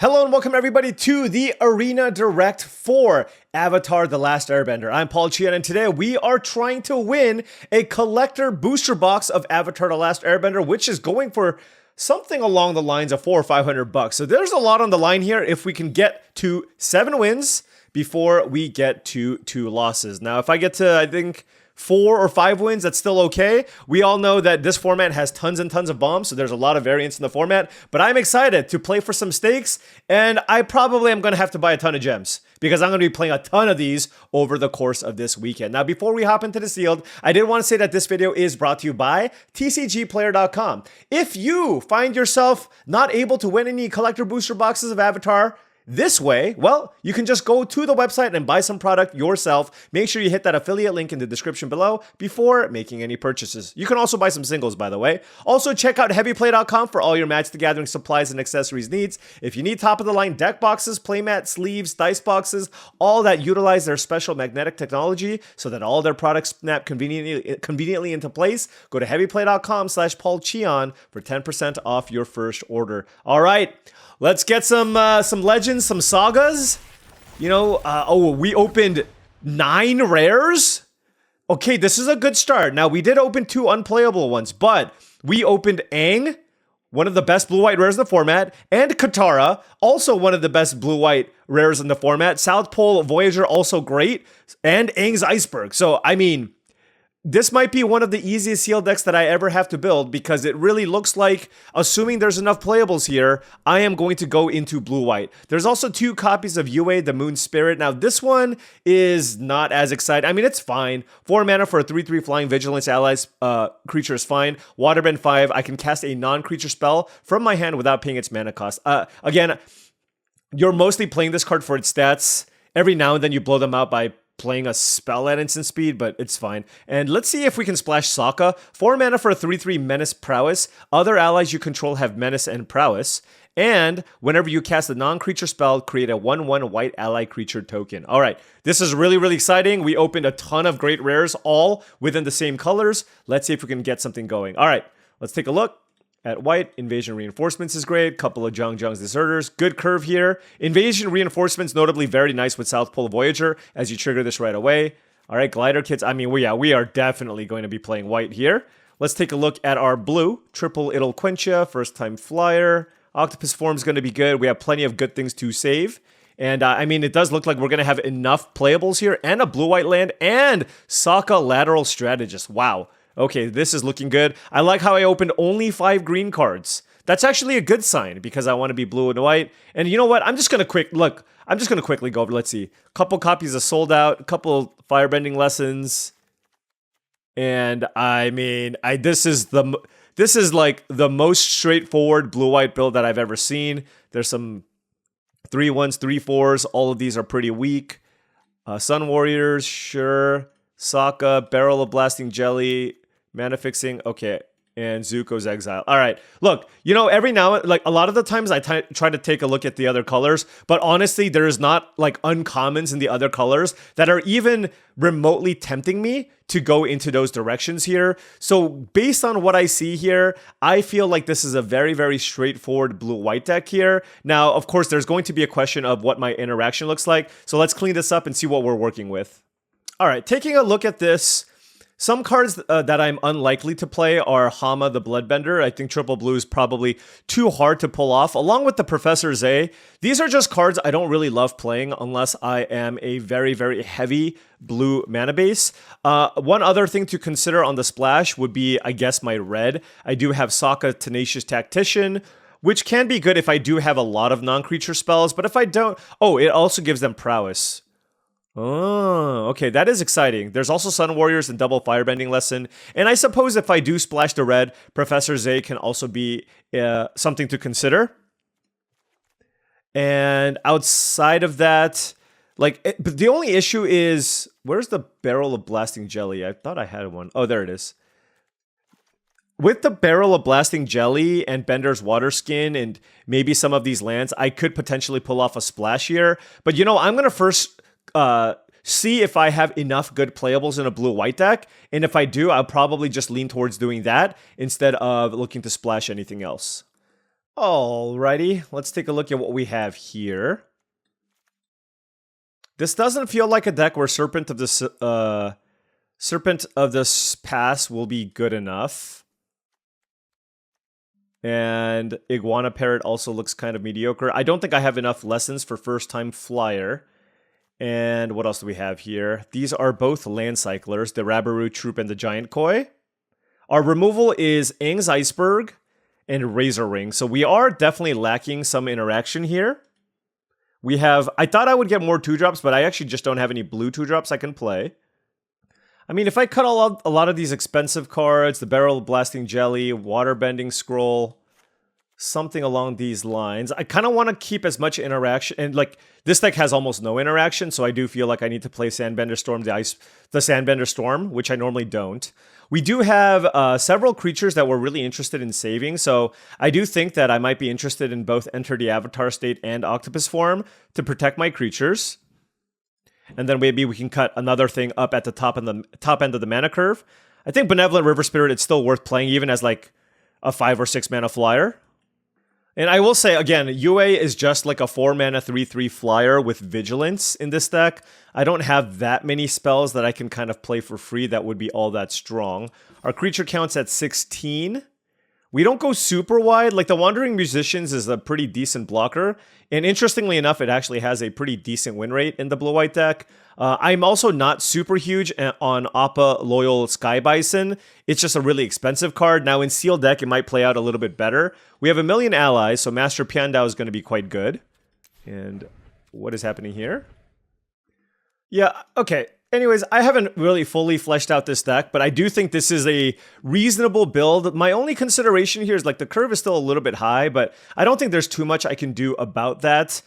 Hello and welcome everybody to the Arena Direct for Avatar: The Last Airbender. I'm Paul Cheon and today we are trying to win a collector booster box of Avatar: The Last Airbender, which is going for something along the lines of $400 or $500. So there's a lot on the line here if we can get to 7 wins before we get to 2 losses. Now, if I get to, I think, 4 or 5 wins, that's still okay. We all know that this format has tons and tons of bombs, so there's a lot of variance in the format, but I'm excited to play for some stakes, and I probably am going to have to buy a ton of gems, because I'm going to be playing a ton of these over the course of this weekend. Now, before we hop into the sealed, I did want to say that this video is brought to you by TCGplayer.com. If you find yourself not able to win any collector booster boxes of Avatar this way, well, you can just go to the website and buy some product yourself. Make sure you hit that affiliate link in the description below before making any purchases. You can also buy some singles, by the way. Also, check out heavyplay.com for all your Magic the Gathering supplies and accessories needs. If you need top-of-the-line deck boxes, playmat, sleeves, dice boxes, all that utilize their special magnetic technology so that all their products snap conveniently into place, go to heavyplay.com/paulcheon for 10% off your first order. All right. Let's get some legends, some sagas. You know, we opened 9 rares. Okay, this is a good start. Now, we did open 2 unplayable ones, but we opened Aang, one of the best blue-white rares in the format, and Katara, also one of the best blue-white rares in the format. South Pole Voyager, also great, and Aang's Iceberg. So, I mean, this might be one of the easiest sealed decks that I ever have to build because it really looks like, assuming there's enough playables here, I am going to go into blue-white. There's also 2 copies of Yue, the Moon Spirit. Now, this one is not as exciting. I mean, it's fine. 4 mana for a 3/3 flying Vigilance allies creature is fine. Waterbend 5, I can cast a non-creature spell from my hand without paying its mana cost. Again, you're mostly playing this card for its stats. Every now and then you blow them out by playing a spell at instant speed, but it's fine. And let's see if we can splash Sokka. 4 mana for a 3/3 Menace Prowess. Other allies you control have Menace and Prowess. And whenever you cast a non-creature spell, create a 1/1 white ally creature token. All right, this is really, really exciting. We opened a ton of great rares, all within the same colors. Let's see if we can get something going. All right, let's take a look. At white, Invasion Reinforcements is great. Couple of Zhang's Deserters. Good curve here. Invasion Reinforcements, notably very nice with South Pole Voyager, as you trigger this right away. All right, Glider Kits. I mean, we are definitely going to be playing white here. Let's take a look at our blue. Triple Idle Quencha, First Time Flyer. Octopus Form is going to be good. We have plenty of good things to save. And, I mean, it does look like we're going to have enough playables here, and a blue-white land, and Sokka Lateral Strategist. Wow. Okay, this is looking good. I like how I opened only 5 green cards. That's actually a good sign because I want to be blue and white. And you know what? I'm just going to quickly go over. Let's see. A couple copies of Sold Out, a couple Firebending Lessons. And I mean, this is like the most straightforward blue-white build that I've ever seen. There's some 3/1s, 3/4s. All of these are pretty weak. Sun Warriors, sure. Sokka, Barrel of Blasting Jelly, Mana Fixing, okay, and Zuko's Exile. All right, look, you know, every now, like, a lot of the times I try to take a look at the other colors, but honestly, there's not, like, uncommons in the other colors that are even remotely tempting me to go into those directions here. So, based on what I see here, I feel like this is a very, very straightforward blue-white deck here. Now, of course, there's going to be a question of what my interaction looks like, so let's clean this up and see what we're working with. All right, taking a look at this, some cards that I'm unlikely to play are Haumph the Bloodbender. I think triple blue is probably too hard to pull off, along with the Professor Zay. These are just cards I don't really love playing unless I am a very, very heavy blue mana base. One other thing to consider on the splash would be, I guess, my red. I do have Sokka Tenacious Tactician, which can be good if I do have a lot of non-creature spells, but if I don't... Oh, it also gives them Prowess. Oh, okay, that is exciting. There's also Sun Warriors and double Firebending Lesson. And I suppose if I do splash the red, Professor Zay can also be something to consider. And outside of that, like, but the only issue is, where's the Barrel of Blasting Jelly? I thought I had one. Oh, there it is. With the Barrel of Blasting Jelly and Bender's Water Skin and maybe some of these lands, I could potentially pull off a splash here. But, you know, I'm going to first... see if I have enough good playables in a blue-white deck, and if I do, I'll probably just lean towards doing that instead of looking to splash anything else. Alrighty, let's take a look at what we have here. This doesn't feel like a deck where Serpent of the Pass will be good enough. And Iguana Parrot also looks kind of mediocre. I don't think I have enough lessons for First Time Flyer. And what else do we have here? These are both land cyclers, the Rabaroo Troop and the Giant Koi. Our removal is Aang's Iceberg and Razor Ring. So we are definitely lacking some interaction here. We have, I thought I would get more 2-drops, but I actually just don't have any blue 2-drops I can play. I mean, if I cut a lot of these expensive cards, the Barrel Blasting Jelly, Water Bending Scroll, something along these lines, I kind of want to keep as much interaction, and like, this deck has almost no interaction, so I do feel like I need to play Sandbender Storm, the Sandbender Storm, which I normally don't. We do have several creatures that we're really interested in saving, so I do think that I might be interested in both Enter the Avatar State and Octopus Form to protect my creatures. And then maybe we can cut another thing up at the top end of the mana curve. I think Benevolent River Spirit, it's still worth playing even as like a 5 or 6 mana flyer. And I will say, again, UA is just like a 4-mana 3/3 flyer with Vigilance in this deck. I don't have that many spells that I can kind of play for free that would be all that strong. Our creature count's at 16. We don't go super wide. Like, the Wandering Musicians is a pretty decent blocker. And interestingly enough, it actually has a pretty decent win rate in the blue-white deck. I'm also not super huge on Appa Loyal Sky Bison. It's just a really expensive card. Now, in sealed deck, it might play out a little bit better. We have a million allies, so Master Piandao is going to be quite good. And what is happening here? Yeah, okay. Anyways, I haven't really fully fleshed out this deck, but I do think this is a reasonable build. My only consideration here is, like, the curve is still a little bit high, but I don't think there's too much I can do about that.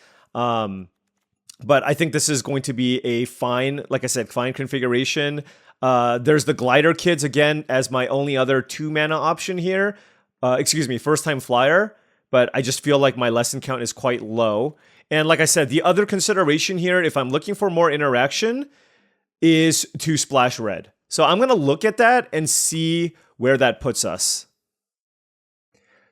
But I think this is going to be a fine, like I said, fine configuration. There's the Glider Kids, again, as my only other 2-mana option here. Excuse me, First Time Flyer. But I just feel like my lesson count is quite low. And like I said, the other consideration here, if I'm looking for more interaction, is to splash red. So I'm going to look at that and see where that puts us.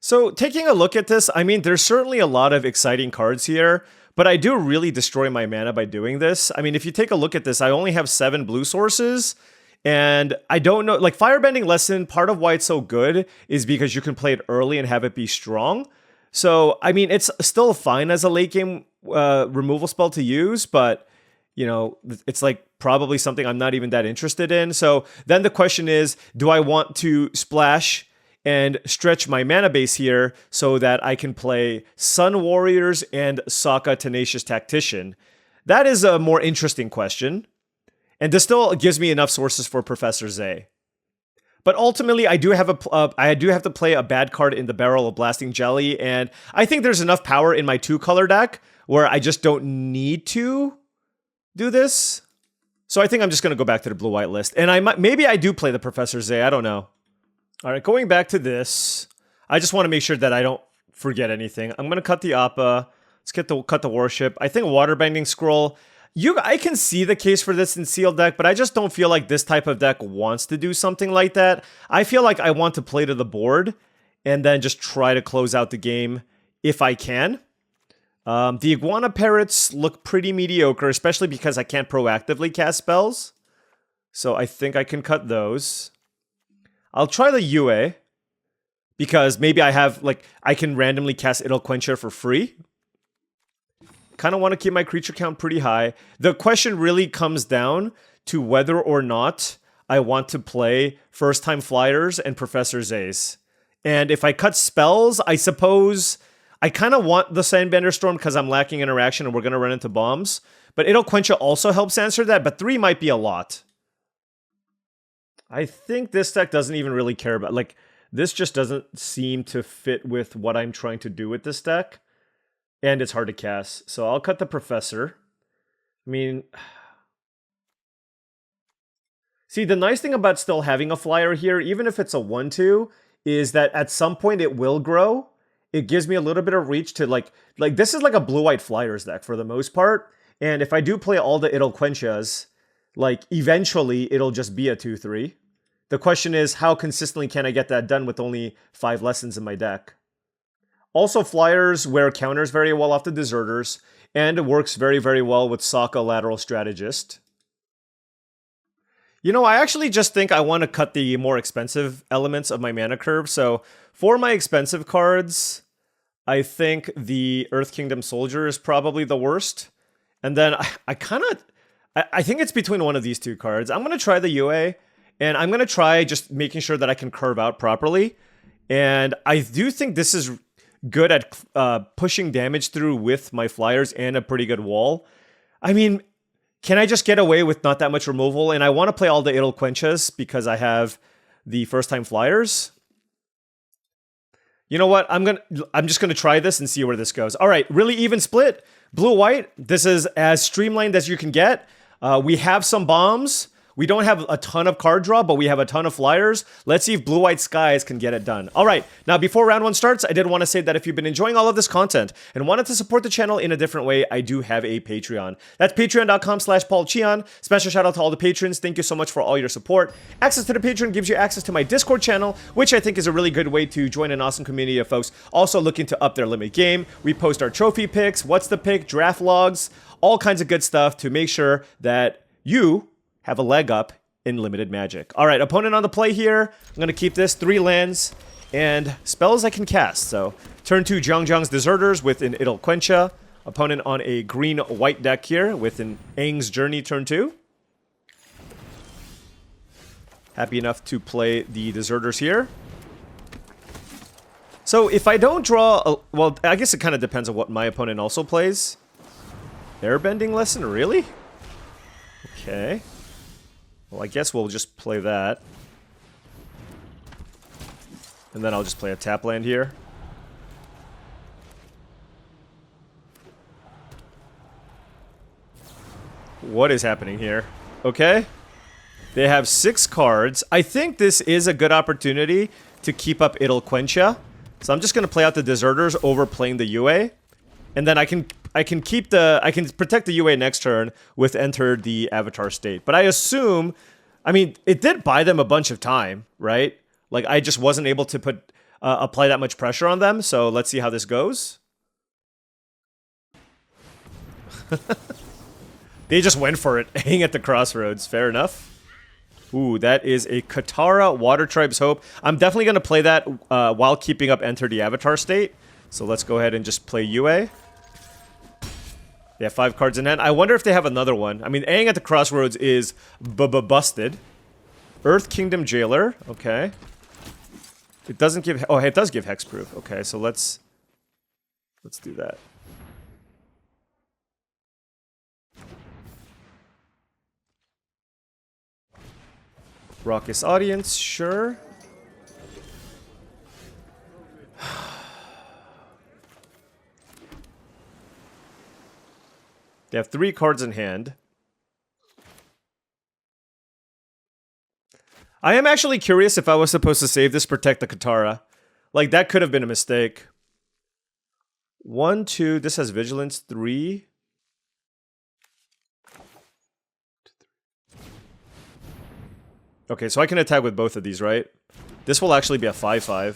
So taking a look at this, I mean, there's certainly a lot of exciting cards here, but I do really destroy my mana by doing this. I mean, if you take a look at this, I only have 7 blue sources, and I don't know, like, Firebending Lesson, part of why it's so good is because you can play it early and have it be strong. So, I mean, it's still fine as a late game removal spell to use, but, you know, it's like probably something I'm not even that interested in. So then the question is, do I want to splash and stretch my mana base here so that I can play Sun Warriors and Sokka Tenacious Tactician? That is a more interesting question. And this still gives me enough sources for Professor Zay. But ultimately, I do have to play a bad card in the Barrel of Blasting Jelly, and I think there's enough power in my 2-color deck where I just don't need to do this. So I think I'm just going to go back to the blue-white list. And maybe I do play the Professor Zay, I don't know. All right, going back to this, I just want to make sure that I don't forget anything. I'm going to cut the Appa. Let's cut the Warship. I think Waterbending Scroll. I can see the case for this in sealed deck, but I just don't feel like this type of deck wants to do something like that. I feel like I want to play to the board and then just try to close out the game if I can. The Iguana Parrots look pretty mediocre, especially because I can't proactively cast spells. So I think I can cut those. I'll try the UA, because maybe I can randomly cast Idle Quencher for free. Kind of want to keep my creature count pretty high. The question really comes down to whether or not I want to play First Time Flyers and Professor Zay's. And if I cut spells, I suppose I kind of want the Sandbender Storm because I'm lacking interaction and we're going to run into bombs. But Idle Quencher also helps answer that, but 3 might be a lot. I think this deck doesn't even really care about, like, this just doesn't seem to fit with what I'm trying to do with this deck. And it's hard to cast. So I'll cut the Professor. I mean, see, the nice thing about still having a flyer here, even if it's a 1/2, is that at some point it will grow. It gives me a little bit of reach to, like this is like a blue-white flyers deck for the most part. And if I do play all the Idle Quenchas, like, eventually it'll just be a 2/3. The question is, how consistently can I get that done with only 5 lessons in my deck? Also, flyers wear counters very well off the deserters, and it works very, very well with Sokka Lateral Strategist. You know, I actually just think I want to cut the more expensive elements of my mana curve. So for my expensive cards, I think the Earth Kingdom Soldier is probably the worst. And then I think it's between one of these two cards. I'm going to try the UA, and I'm going to try just making sure that I can curve out properly. And I do think this is good at pushing damage through with my flyers and a pretty good wall. I mean, can I just get away with not that much removal? And I want to play all the Idle Quenchas because I have the first time flyers. You know what? I'm just gonna try this and see where this goes. All right, really even split. Blue-white. This is as streamlined as you can get. We have some bombs. We don't have a ton of card draw, but we have a ton of flyers. Let's see if Blue-White Skies can get it done. All right, now before round one starts, I did want to say that if you've been enjoying all of this content and wanted to support the channel in a different way, I do have a Patreon. That's patreon.com/paulcheon. Special shout out to all the patrons. Thank you so much for all your support. Access to the Patreon gives you access to my Discord channel, which I think is a really good way to join an awesome community of folks also looking to up their limit game. We post our trophy picks, what's the pick, draft logs, all kinds of good stuff to make sure that you have a leg up in limited magic. All right, opponent on the play here. I'm going to keep this 3 lands and spells I can cast. So turn 2 Zhang's Deserters with an Idle Quencha. Opponent on a green-white deck here with an Aang's Journey turn 2. Happy enough to play the Deserters here. So if I don't draw... well, I guess it kind of depends on what my opponent also plays. Airbending Lesson? Really? Okay. Well, I guess we'll just play that. And then I'll just play a tap land here. What is happening here? Okay. They have 6 cards. I think this is a good opportunity to keep up Idle Quencha. So I'm just going to play out the Deserters over playing the UA. And then I can protect the UA next turn with Enter the Avatar State. But I assume, I mean, it did buy them a bunch of time, right? Like, I just wasn't able to apply that much pressure on them. So let's see how this goes. They just went for it, hang at the crossroads. Fair enough. Ooh, that is a Katara Water Tribe's Hope. I'm definitely going to play that while keeping up Enter the Avatar State. So let's go ahead and just play UA. They have 5 cards in hand. I wonder if they have another one. I mean, Aang at the Crossroads is busted. Earth Kingdom Jailer. Okay. It doesn't give... oh, it does give hexproof. Okay, so let's do that. Raucous Audience, sure. They have 3 cards in hand. I am actually curious if I was supposed to save this Protect the Katara. Like, that could have been a mistake. 1, 2, this has Vigilance, 3. Okay, so I can attack with both of these, right? This will actually be a 5/5.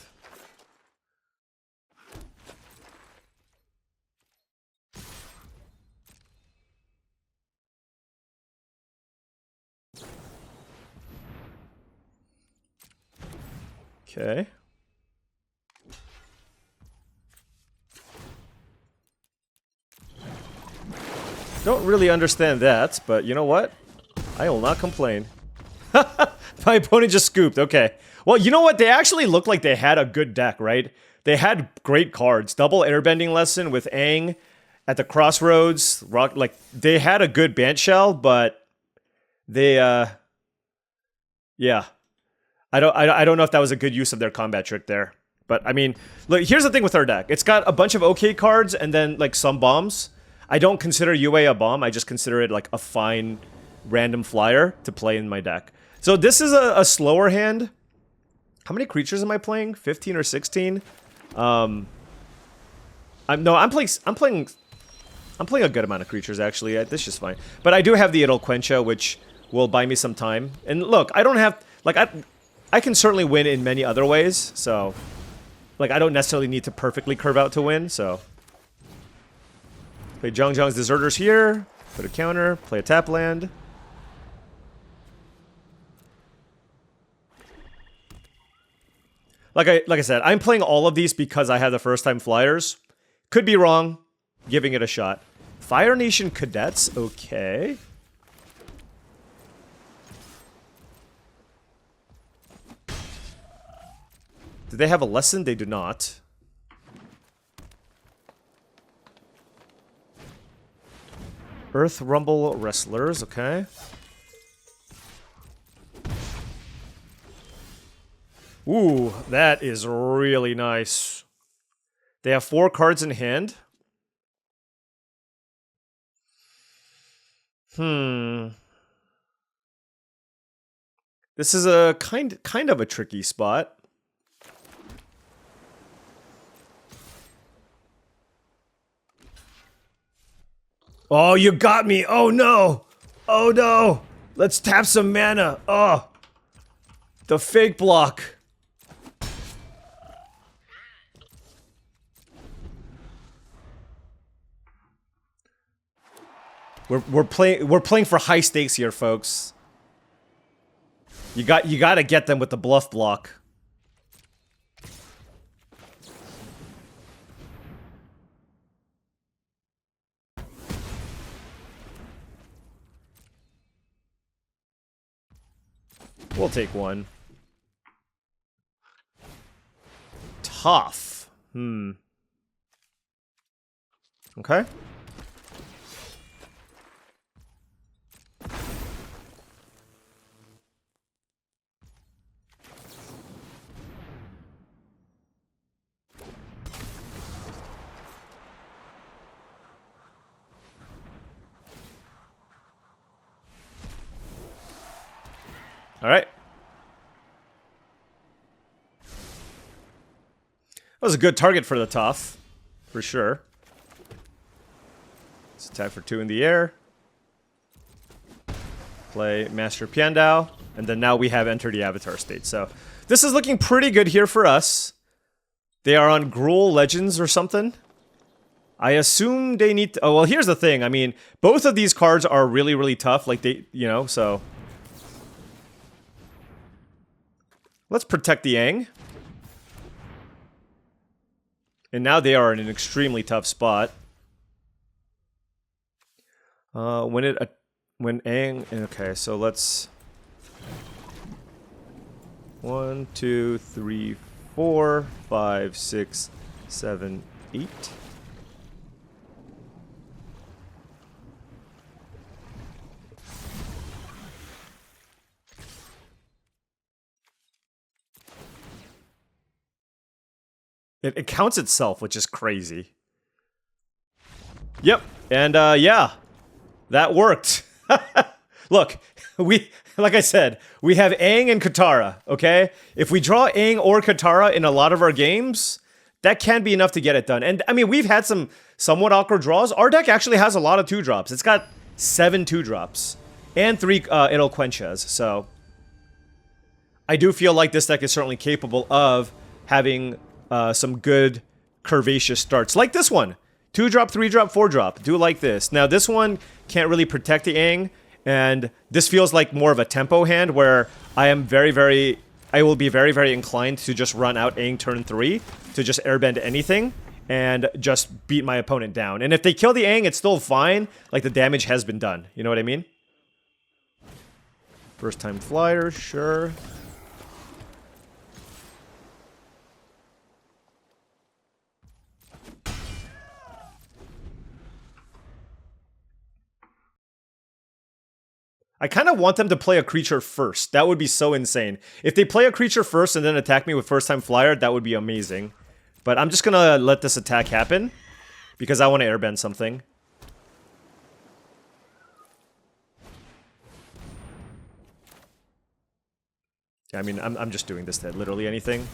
Okay. Don't really understand that, but you know what? I will not complain. My opponent just scooped. Okay. Well, you know what? They actually looked like they had a good deck, right? They had great cards. Double Airbending Lesson with Aang at the Crossroads. Like, they had a good band shell, but they, yeah. I don't know if that was a good use of their combat trick there. But, I mean, look, here's the thing with our deck. It's got a bunch of okay cards and then, like, some bombs. I don't consider UA a bomb. I just consider it, like, a fine random flyer to play in my deck. So this is a slower hand. How many creatures am I playing? 15 or 16? I'm playing a good amount of creatures, actually. This is just fine. But I do have the Idle Quencha, which will buy me some time. And look, I don't have... like, I can certainly win in many other ways, so... like, I don't necessarily need to perfectly curve out to win, so. Play Zhang's Deserters here. Put a counter. Play a tap land. Like I said, I'm playing all of these because I have the first time flyers. Could be wrong. Giving it a shot. Fire Nation Cadets. Okay. Do they have a lesson? They do not. Earth Rumble Wrestlers. Okay. Ooh, that is really nice. They have 4 cards in hand. This is a kind of a tricky spot. Oh, you got me. Oh no. Oh no. Let's tap some mana. Oh. The fake block. We're playing for high stakes here, folks. You got to get them with the bluff block. We'll take one. Tough. Okay. All right. That was a good target for the Toph, for sure. Let's attack for 2 in the air. Play Master Piandao, and then now we have entered the Avatar state. So this is looking pretty good here for us. They are on Gruul Legends or something. I assume they need to... Oh, well, here's the thing. I mean, both of these cards are really, really tough. Like, they, you know, so... Let's protect the Aang. And now they are in an extremely tough spot. When Aang... Okay, so let's... 1, 2, 3, 4, 5, 6, 7, 8... It counts itself, which is crazy. Yep, and yeah, that worked. Look, like I said, we have Aang and Katara, okay? If we draw Aang or Katara in a lot of our games, that can be enough to get it done. And I mean, we've had some somewhat awkward draws. Our deck actually has a lot of 2-drops. It's got 7 2-drops and 3 Eloquentias, so I do feel like this deck is certainly capable of having some good curvaceous starts. Like this one. 2-drop, 3-drop, 4-drop. Do like this. Now, this one can't really protect the Aang, and this feels like more of a tempo hand where I am I will be very, very inclined to just run out Aang turn 3 to just airbend anything and just beat my opponent down. And if they kill the Aang, it's still fine. Like, the damage has been done. You know what I mean? First time flyer, sure. I kind of want them to play a creature first. That would be so insane. If they play a creature first and then attack me with first time flyer, that would be amazing. But I'm just gonna let this attack happen because I want to airbend something. I mean, I'm just doing this to hit literally anything.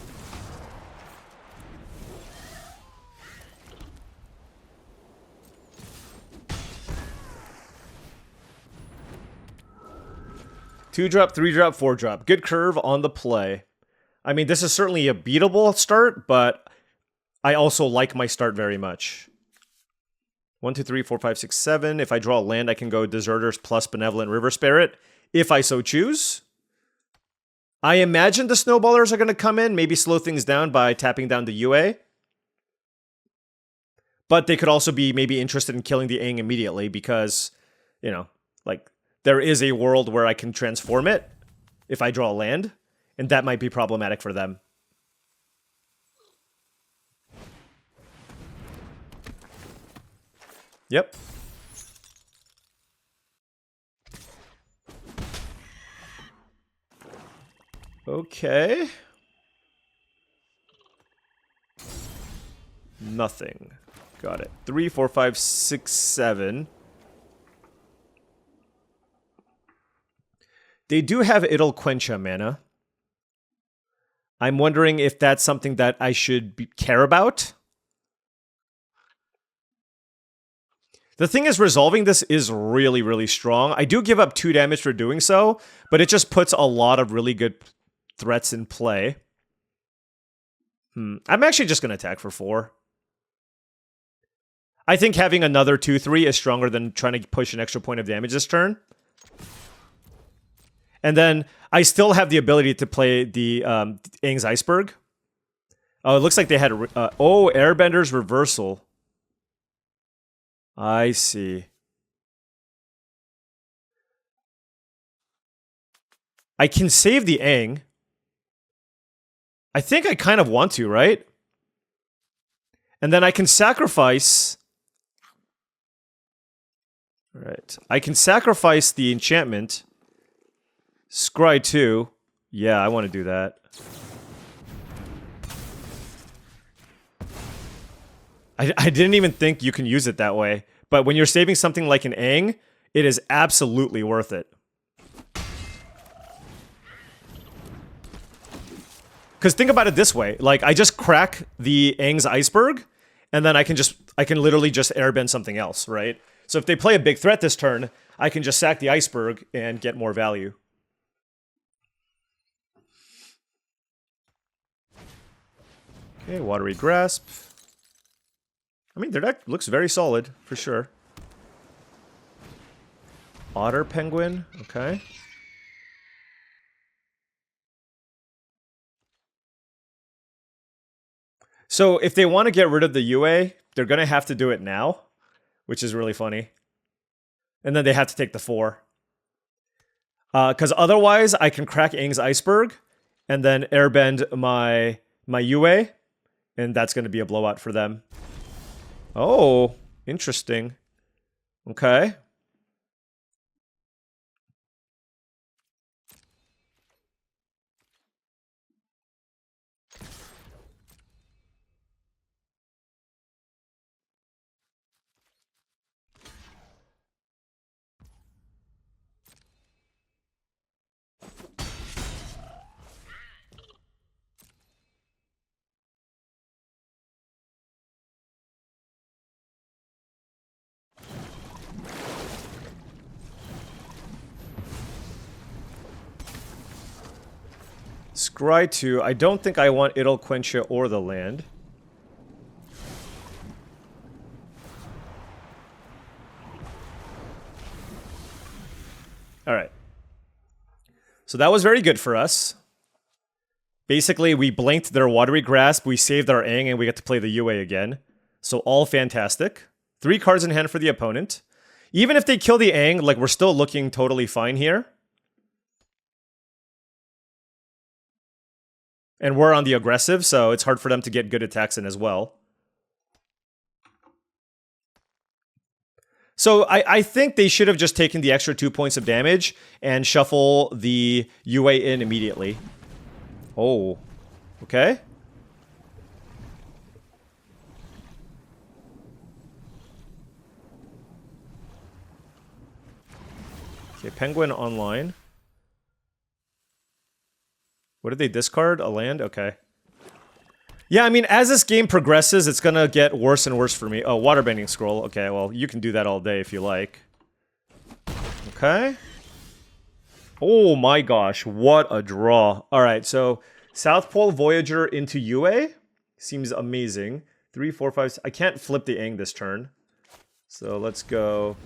Two-drop, 3-drop, 4-drop. Good curve on the play. I mean, this is certainly a beatable start, but I also like my start very much. 1, 2, 3, 4, 5, 6, 7. If I draw a land, I can go Deserters plus Benevolent River Spirit, if I so choose. I imagine the Snowballers are going to come in, maybe slow things down by tapping down the UA. But they could also be maybe interested in killing the Aang immediately because, you know, like, there is a world where I can transform it if I draw a land, and that might be problematic for them. Yep. Okay. Nothing. Got it. 3, 4, 5, 6, 7. They do have Idle Quencha mana. I'm wondering if that's something that I should care about. The thing is, resolving this is really, really strong. I do give up 2 damage for doing so, but it just puts a lot of really good threats in play. I'm actually just going to attack for 4. I think having another 2/3 is stronger than trying to push an extra point of damage this turn. And then I still have the ability to play the Aang's Iceberg. Oh, it looks like they had Airbender's Reversal. I see. I can save the Aang. I think I kind of want to, right? And then I can sacrifice... Right. I can sacrifice the enchantment. Scry 2. Yeah, I want to do that. I didn't even think you can use it that way. But when you're saving something like an Aang, it is absolutely worth it. Because think about it this way. Like, I just crack the Aang's Iceberg, and then I can literally just airbend something else, right? So if they play a big threat this turn, I can just sack the Iceberg and get more value. Okay, Watery Grasp. I mean, their deck looks very solid, for sure. Otter Penguin, okay. So if they want to get rid of the UA, they're going to have to do it now, which is really funny. And then they have to take the 4. Because otherwise, I can crack Aang's Iceberg and then airbend my UA, and that's going to be a blowout for them. Oh, interesting. Okay. Scry 2. I don't think I want Idle Quencha or the land. Alright. So that was very good for us. Basically, we blanked their Watery Grasp, we saved our Aang, and we get to play the UA again. So all fantastic. 3 cards in hand for the opponent. Even if they kill the Aang, like, we're still looking totally fine here. And we're on the aggressive, so it's hard for them to get good attacks in as well. So I think they should have just taken the extra 2 points of damage and shuffle the UA in immediately. Oh, okay. Okay, Penguin online. What did they discard? A land? Okay. Yeah, I mean, as this game progresses, it's gonna get worse and worse for me. Oh, Waterbending Scroll. Okay, well, you can do that all day if you like. Okay. Oh my gosh, what a draw. Alright, so South Pole Voyager into UA. Seems amazing. 3, 4, 5. I can't flip the Aang this turn. So let's go.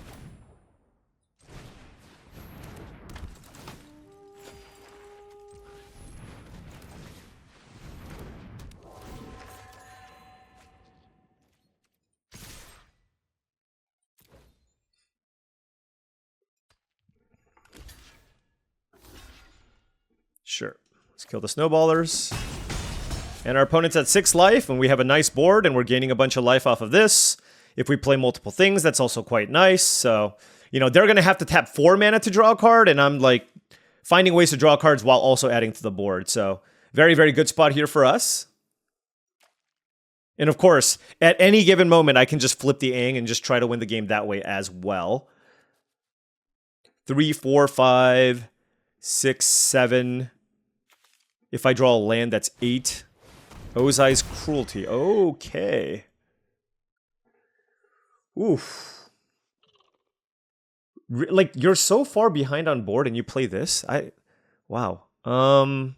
Sure. Let's kill the snowballers. And our opponent's at 6 life, and we have a nice board, and we're gaining a bunch of life off of this. If we play multiple things, that's also quite nice. So, you know, they're going to have to tap 4 mana to draw a card, and I'm, like, finding ways to draw cards while also adding to the board. So, very, very good spot here for us. And, of course, at any given moment, I can just flip the Aang and just try to win the game that way as well. 3, 4, 5, 6, 7... If I draw a land, that's 8. Ozai's Cruelty. Okay. Oof. Like, you're so far behind on board and you play this? Wow. Okay,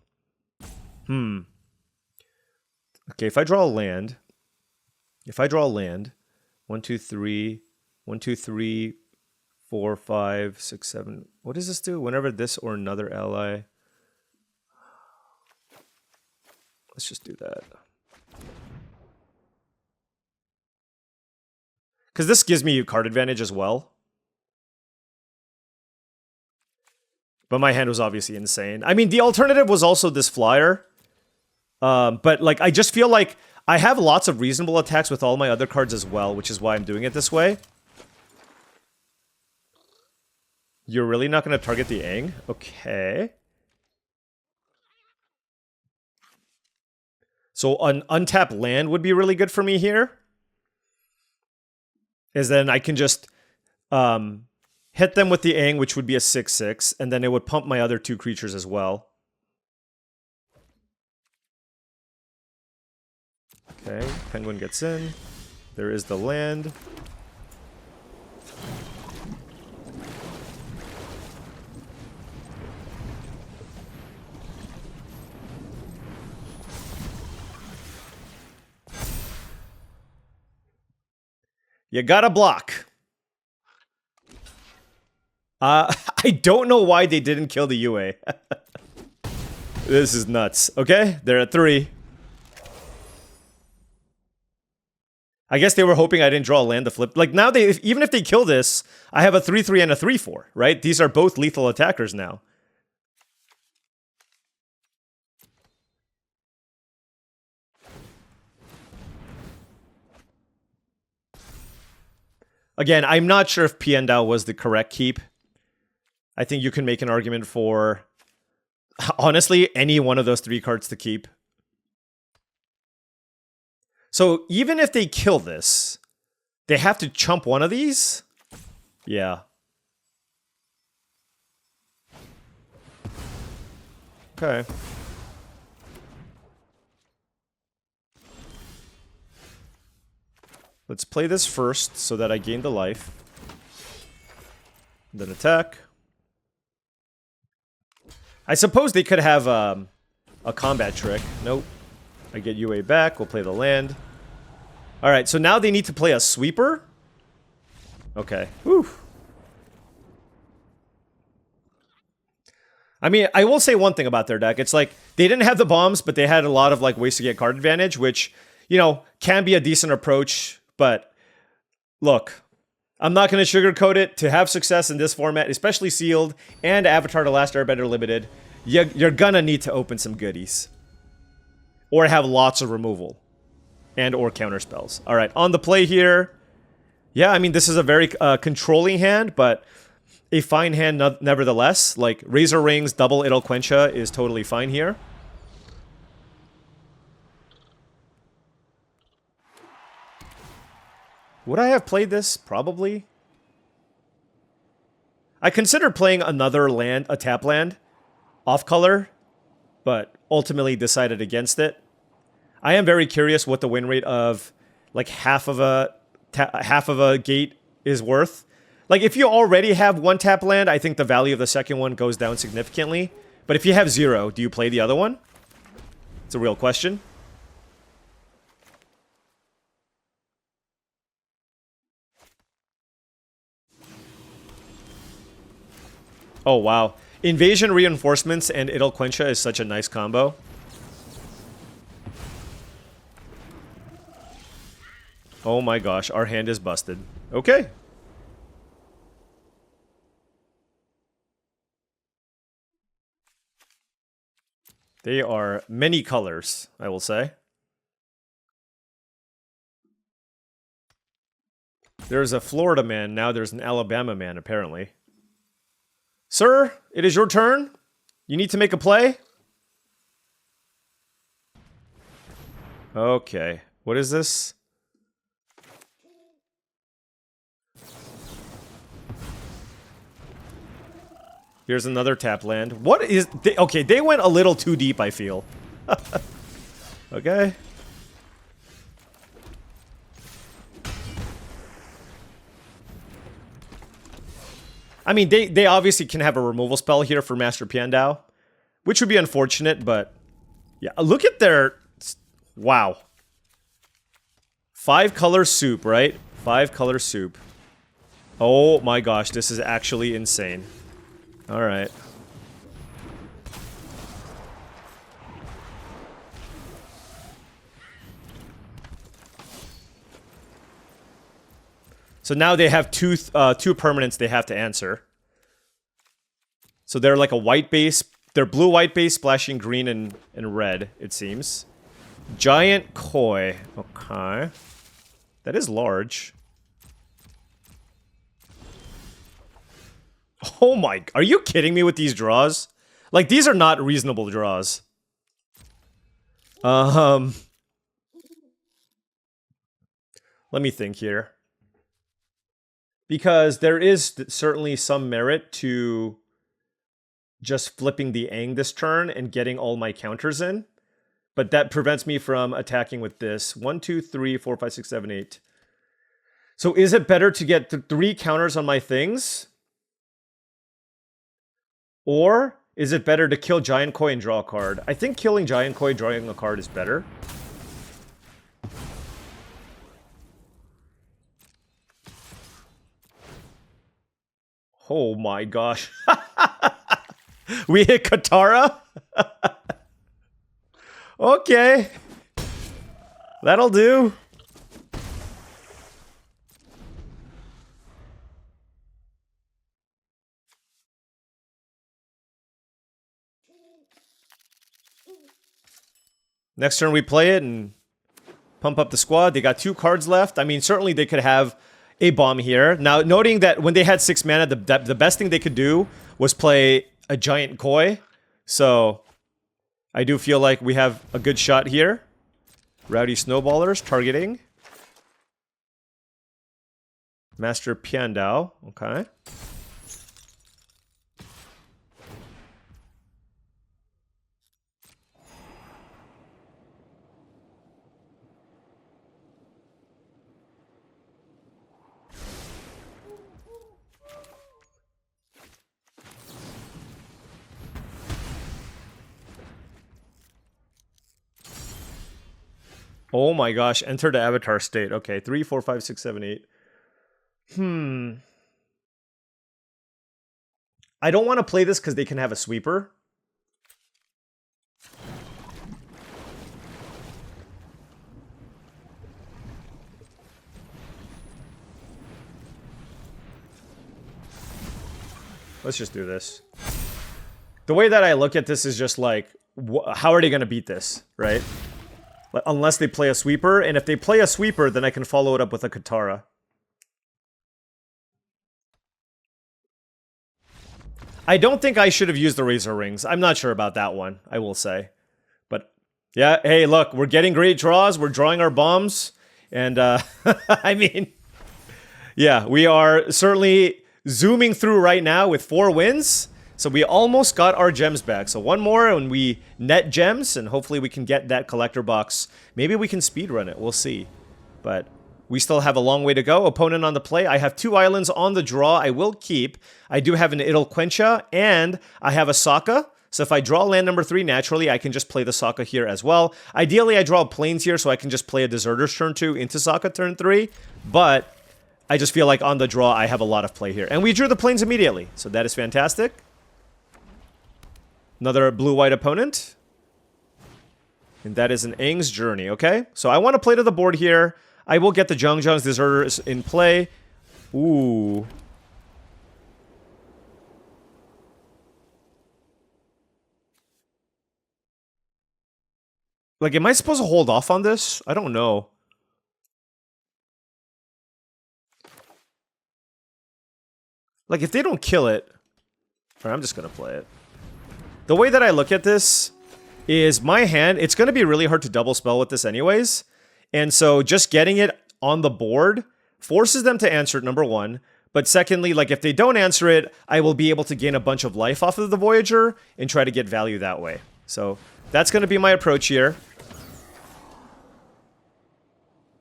if I draw a land... 1, 2, 3... 1, 2, 3... 4, 5, 6, 7... What does this do? Whenever this or another ally... Let's just do that. Because this gives me card advantage as well. But my hand was obviously insane. I mean, the alternative was also this flyer. But, like, I just feel like I have lots of reasonable attacks with all my other cards as well, which is why I'm doing it this way. You're really not going to target the Aang? Okay. So an untapped land would be really good for me here. Is then I can just hit them with the Aang, which would be a 6/6, and then it would pump my other 2 creatures as well. Okay, Penguin gets in. There is the land. You gotta block. I don't know why they didn't kill the UA. This is nuts. Okay, they're at 3. I guess they were hoping I didn't draw a land to flip. Like, now, even if they kill this, I have a 3/3 and a 3/4, right? These are both lethal attackers now. Again, I'm not sure if Piandao was the correct keep. I think you can make an argument for, honestly, any one of those 3 cards to keep. So even if they kill this, they have to chump one of these? Yeah. Okay. Let's play this first so that I gain the life. Then attack. I suppose they could have a combat trick. Nope. I get UA back. We'll play the land. Alright, so now they need to play a sweeper? Okay. Whew. I mean, I will say one thing about their deck. It's like, they didn't have the bombs, but they had a lot of like ways to get card advantage, which, you know, can be a decent approach. But look, I'm not going to sugarcoat it. To have success in this format, especially sealed and Avatar: The Last Airbender Limited, you're gonna need to open some goodies. Or have lots of removal. And or counter spells. Alright, on the play here. Yeah, I mean, this is a very controlling hand, but a fine hand nevertheless. Like, Razor Rings, double Idol Quencha is totally fine here. Would I have played this? Probably. I considered playing another land, a tap land, off color, but ultimately decided against it. I am very curious what the win rate of like half of a gate is worth. Like, if you already have 1 tap land, I think the value of the second one goes down significantly. But if you have 0, do you play the other one? It's a real question. Oh, wow. Invasion Reinforcements and Idle Quencha is such a nice combo. Oh my gosh, our hand is busted. Okay. They are many colors, I will say. There's a Florida man, now there's an Alabama man, apparently. Sir, it is your turn. You need to make a play. Okay, what is this? Here's another tap land. What is... okay, they went a little too deep, I feel. Okay. I mean, they obviously can have a removal spell here for Master Piandao, which would be unfortunate, but... yeah, look at their... wow. 5-color soup, right? 5-color soup. Oh my gosh, this is actually insane. Alright. So now they have two permanents they have to answer. So they're like a white base. They're blue-white base, splashing green and red, it seems. Giant Koi. Okay. That is large. Oh my... are you kidding me with these draws? Like, these are not reasonable draws. Let me think here. Because there is certainly some merit to just flipping the Aang this turn and getting all my counters in. But that prevents me from attacking with this. 1, 2, 3, 4, 5, 6, 7, 8. So is it better to get 3 counters on my things? Or is it better to kill Giant Koi and draw a card? I think killing Giant Koi, drawing a card is better. Oh my gosh. We hit Katara? Okay. That'll do. Next turn we play it and pump up the squad. They got 2 cards left. I mean, certainly they could have a bomb here. Now, noting that when they had 6 mana, the best thing they could do was play a Giant Koi. So, I do feel like we have a good shot here. Rowdy Snowballers targeting Master Piandao. Okay. Oh my gosh, enter the avatar state. Okay, 3, 4, 5, 6, 7, 8. I don't want to play this because they can have a sweeper. Let's just do this. The way that I look at this is just like, how are they going to beat this, right? Unless they play a sweeper, and if they play a sweeper, then I can follow it up with a Katara. I don't think I should have used the Razor Rings. I'm not sure about that one, I will say. But, yeah, hey, look, we're getting great draws, we're drawing our bombs, and, I mean, yeah, we are certainly zooming through right now with 4 wins. So we almost got our gems back. So one more and we net gems, and hopefully we can get that collector box. Maybe we can speedrun it, we'll see. But we still have a long way to go. Opponent on the play. I have 2 islands on the draw I will keep. I do have an Idle Quencha, and I have a Sokka. So if I draw land number 3, naturally I can just play the Sokka here as well. Ideally I draw plains here so I can just play a Deserter's turn 2 into Sokka turn 3. But I just feel like on the draw I have a lot of play here. And we drew the plains immediately, so that is fantastic. Another blue-white opponent. And that is an Aang's Journey, okay? So I want to play to the board here. I will get the Zhang's Deserters in play. Ooh. Like, am I supposed to hold off on this? I don't know. Like, if they don't kill it... Alright, I'm just gonna play it. The way that I look at this is my hand, it's gonna be really hard to double spell with this anyways. And so just getting it on the board forces them to answer it, number one. But secondly, like, if they don't answer it, I will be able to gain a bunch of life off of the Voyager and try to get value that way. So, that's gonna be my approach here.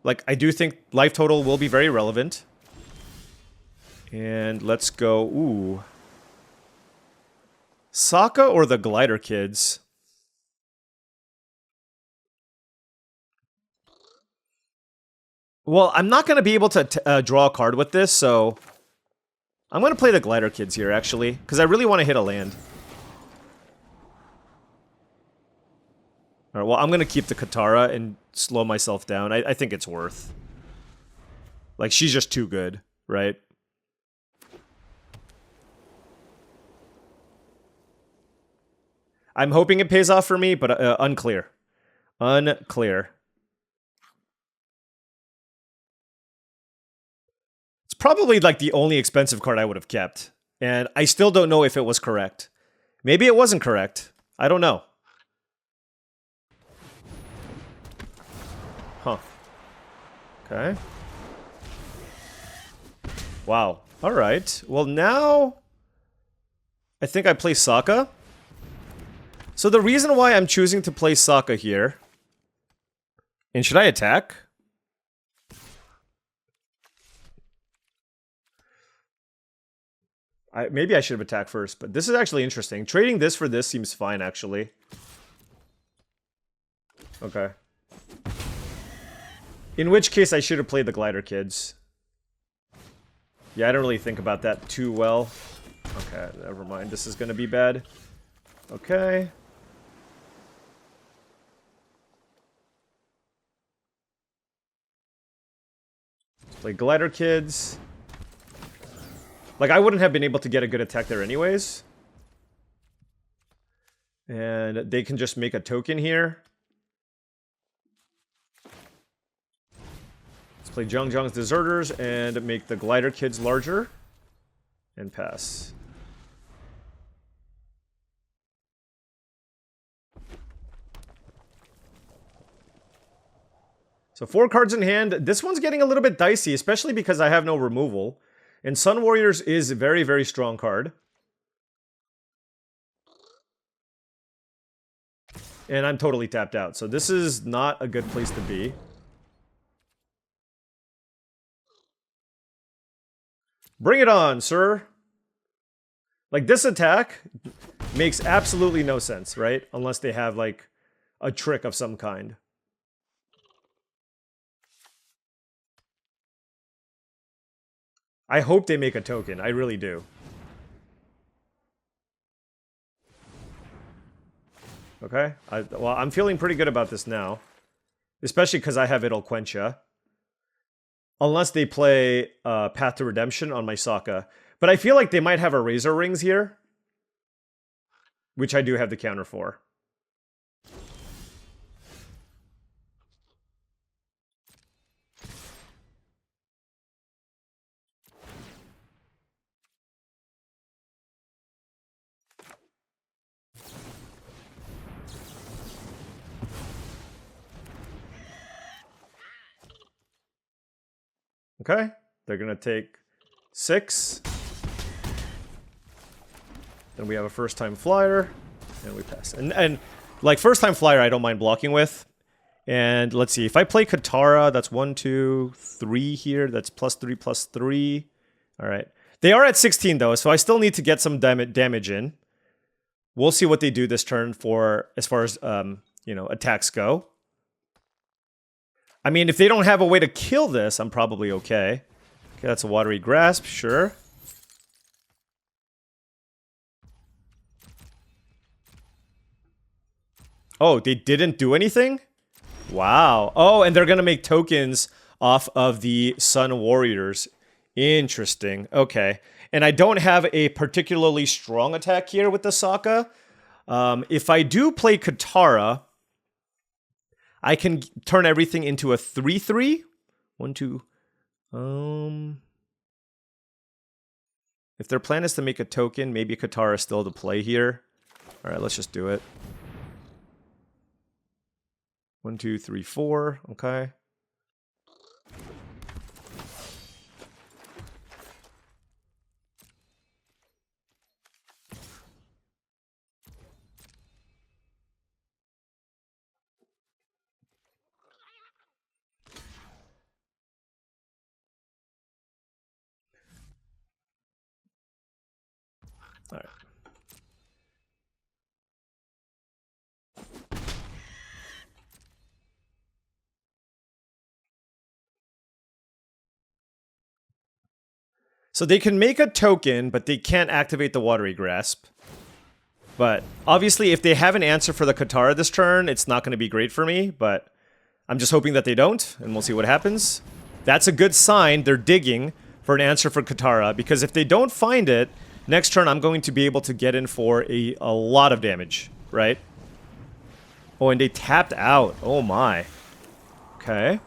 Like, I do think life total will be very relevant. And let's go... Ooh. Sokka or the Glider Kids? Well, I'm not going to be able to draw a card with this, so... I'm going to play the Glider Kids here, actually. Because I really want to hit a land. Alright, well, I'm going to keep the Katara and slow myself down. I think it's worth. Like, she's just too good, right? I'm hoping it pays off for me, but unclear. Unclear. It's probably like the only expensive card I would have kept. And I still don't know if it was correct. Maybe it wasn't correct. I don't know. Huh. Okay. Wow. Alright. Well, now... I think I play Sokka. So the reason why I'm choosing to play Sokka here... And should I attack? Maybe I should have attacked first, but this is actually interesting. Trading this for this seems fine, actually. Okay. In which case, I should have played the Glider Kids. Yeah, I don't really think about that too well. Okay, never mind. This is going to be bad. Okay. Let's play Glider Kids. Like, I wouldn't have been able to get a good attack there anyways. And they can just make a token here. Let's play Zhang's Deserters and make the Glider Kids larger. And pass. So 4 cards in hand. This one's getting a little bit dicey, especially because I have no removal. And Sun Warriors is a very, very strong card. And I'm totally tapped out. So this is not a good place to be. Bring it on, sir. Like, this attack makes absolutely no sense, right? Unless they have, like, a trick of some kind. I hope they make a token. I really do. Okay. Well, I'm feeling pretty good about this now. Especially because I have Idol Quencha. Unless they play Path to Redemption on my Sokka. But I feel like they might have a Razor Rings here. Which I do have the counter for. Okay, they're gonna take 6. Then we have a first-time flyer, and we pass. And like, first-time flyer I don't mind blocking with. And let's see, if I play Katara, that's 1, 2, 3 here. That's +3/+3. Alright. They are at 16, though, so I still need to get some damage in. We'll see what they do this turn for, as far as, you know, attacks go. I mean, if they don't have a way to kill this, I'm probably okay. Okay, that's a Watery Grasp, sure. Oh, they didn't do anything? Wow. Oh, and they're going to make tokens off of the Sun Warriors. Interesting. Okay. And I don't have a particularly strong attack here with the Sokka. If I do play Katara, I can turn everything into a 3/3. 1, 2. If their plan is to make a token, maybe Katara is still to play here. All right, let's just do it. 1, 2, 3, 4. Okay. All right. So they can make a token, but they can't activate the Watery Grasp. But obviously, if they have an answer for the Katara this turn, it's not going to be great for me, but I'm just hoping that they don't, and we'll see what happens. That's a good sign. They're digging for an answer for Katara, because if they don't find it, next turn I'm going to be able to get in for a lot of damage, right? Oh, and they tapped out. Oh my. Okay.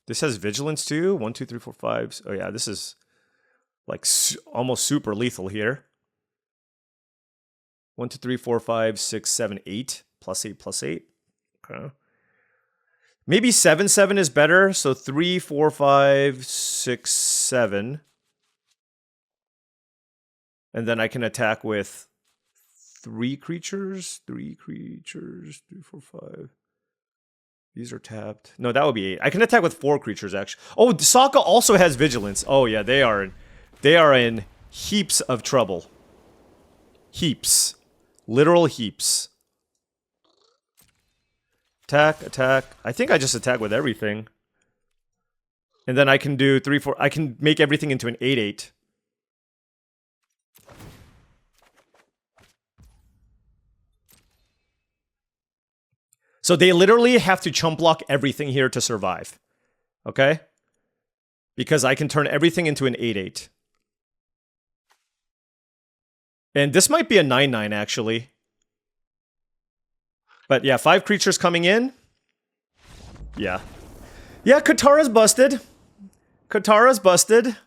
This has Vigilance too. 1, 2, 3, 4, 5. Oh yeah, this is like almost super lethal here. 1, 2, 3, 4, 5, 6, 7, 8. +8, +8. Okay. Maybe 7, 7 is better. So 3, 4, 5, 6, 7. And then I can attack with 3 creatures. 3 creatures. 3, 4, 5. These are tapped. No, that would be 8. I can attack with 4 creatures, actually. Oh, Sokka also has Vigilance. Oh, yeah, they are in heaps of trouble. Heaps. Literal heaps. Attack, attack. I think I just attack with everything. And then I can do 3, 4. I can make everything into an 8, 8. So they literally have to chump block everything here to survive. Okay? Because I can turn everything into an 8, 8. And this might be a 9, 9, actually. But yeah, 5 creatures coming in. Yeah. Yeah, Katara's busted. Katara's busted.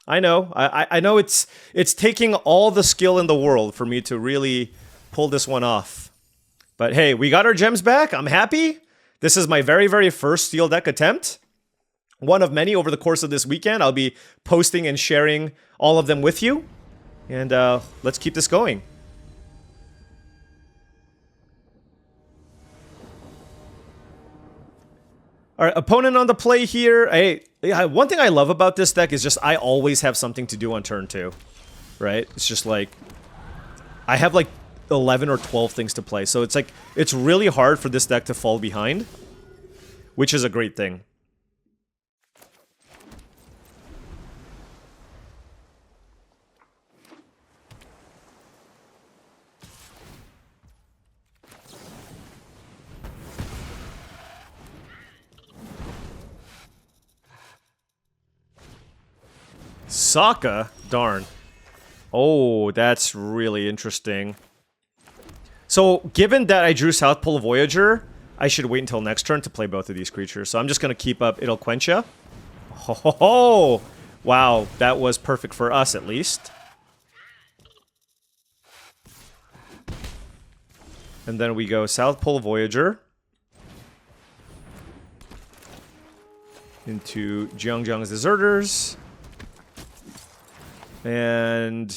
I know. I know it's taking all the skill in the world for me to really pull this one off. But hey, we got our gems back. I'm happy. This is my very, very first Steel Deck attempt. One of many over the course of this weekend. I'll be posting and sharing all of them with you. And let's keep this going. All right, opponent on the play here. One thing I love about this deck is just I always have something to do on turn 2. Right? It's just like I have like 11 or 12 things to play. So it's like it's really hard for this deck to fall behind, which is a great thing. Sokka? Darn. Oh, that's really interesting. So, given that I drew South Pole Voyager, I should wait until next turn to play both of these creatures. So I'm just going to keep up It'll Quench Ya. Ho ho ho! Wow, that was perfect for us at least. And then we go South Pole Voyager into Jeongjeong's Deserters. And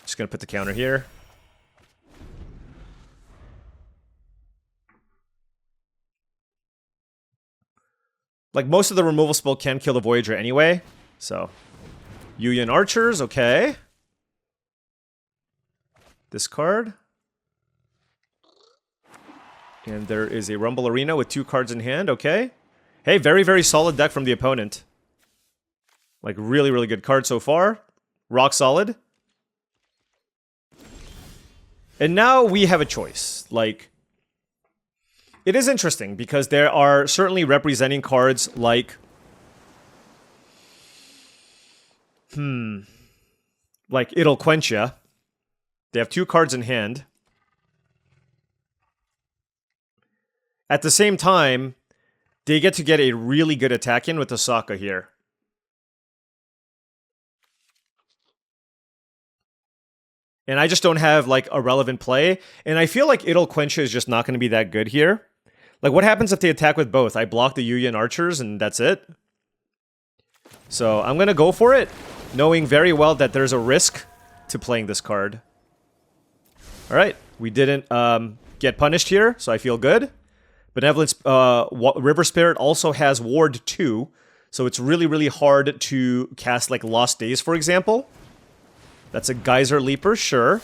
just going to put the counter here. Like, most of the removal spell can kill the Voyager anyway. So, Yuyan Archers, okay. Discard. And there is a Rumble Arena with 2 cards in hand, okay. Hey, very, very solid deck from the opponent. Like, really, really good card so far. Rock solid. And now we have a choice. Like, it is interesting because there are certainly representing cards like... like It'll Quench Ya. They have 2 cards in hand. At the same time, they get to get a really good attack in with the Sokka here. And I just don't have, like, a relevant play. And I feel like It'll Quench Ya is just not going to be that good here. Like, what happens if they attack with both? I block the Yuya and Archers, and that's it. So, I'm going to go for it, knowing very well that there's a risk to playing this card. Alright, we didn't get punished here, so I feel good. Benevolence River Spirit also has Ward 2, so it's really, really hard to cast, like, Lost Days, for example. That's a Geyser Leaper, sure.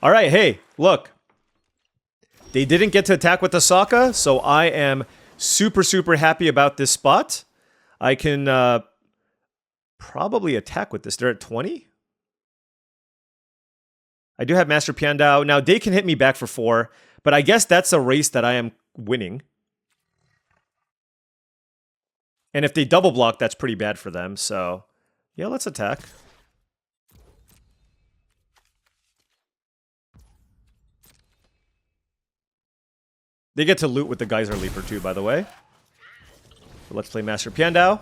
Alright, hey, look. They didn't get to attack with the Sokka, so I am super, super happy about this spot. I can probably attack with this. They're at 20? I do have Master Piandao. Now, they can hit me back for 4, but I guess that's a race that I am winning. And if they double block, that's pretty bad for them, so... yeah, let's attack. They get to loot with the Geyser Leaper too, by the way. So let's play Master Piandao.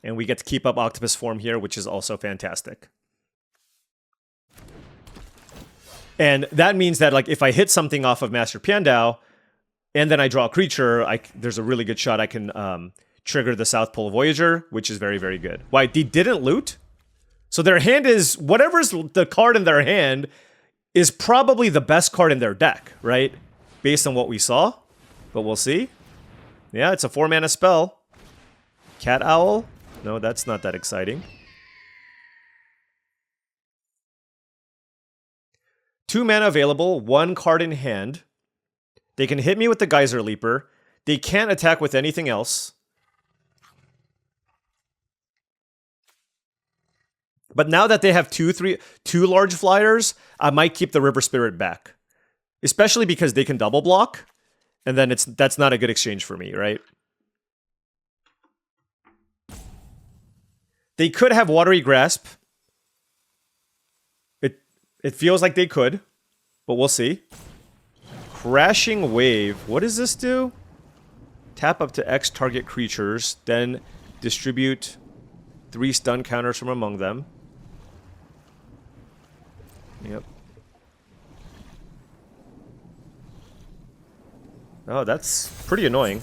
And we get to keep up Octopus form here, which is also fantastic. And that means that, like, if I hit something off of Master Piandao, and then I draw a creature, there's a really good shot I can trigger the South Pole Voyager, which is very, very good. Why, they didn't loot? So their hand is... whatever's the card in their hand is probably the best card in their deck, right? Based on what we saw. But we'll see. Yeah, it's a 4-mana spell. Cat Owl? No, that's not that exciting. 2 mana available, 1 card in hand. They can hit me with the Geyser Leaper. They can't attack with anything else. But now that they have two large flyers, I might keep the River Spirit back. Especially because they can double block. And then that's not a good exchange for me, right? They could have Watery Grasp. It feels like they could. But we'll see. Crashing Wave. What does this do? Tap up to X target creatures. Then distribute 3 stun counters from among them. Yep. Oh, that's pretty annoying.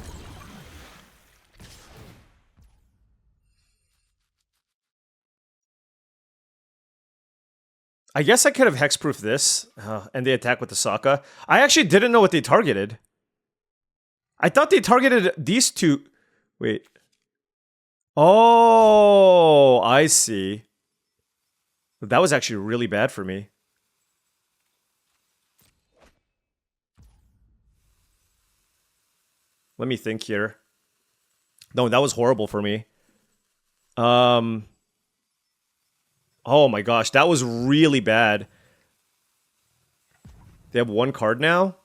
I guess I could have hexproof this, and they attack with the Sokka. I actually didn't know what they targeted. I thought they targeted these 2... Wait. Oh, I see. That was actually really bad for me. Let me think here. No, that was horrible for me. Oh my gosh, that was really bad. They have 1 card now?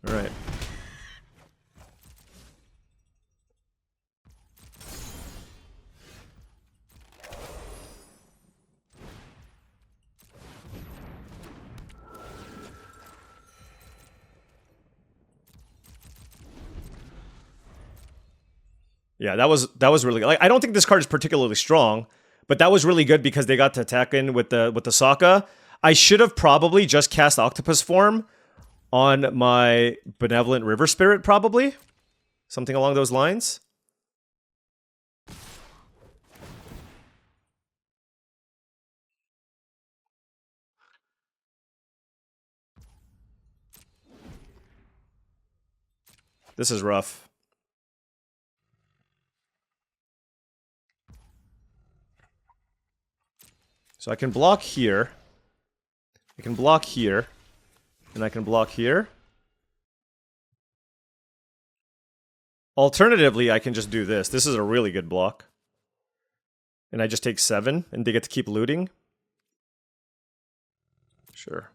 Alright. Yeah, that was really good. Like, I don't think this card is particularly strong, but that was really good because they got to attack in with the Sokka. I should have probably just cast Octopus form on my Benevolent River Spirit, probably. Something along those lines. This is rough. So I can block here. I can block here. And I can block here. Alternatively, I can just do this. This is a really good block. And I just take 7, and they get to keep looting. Sure.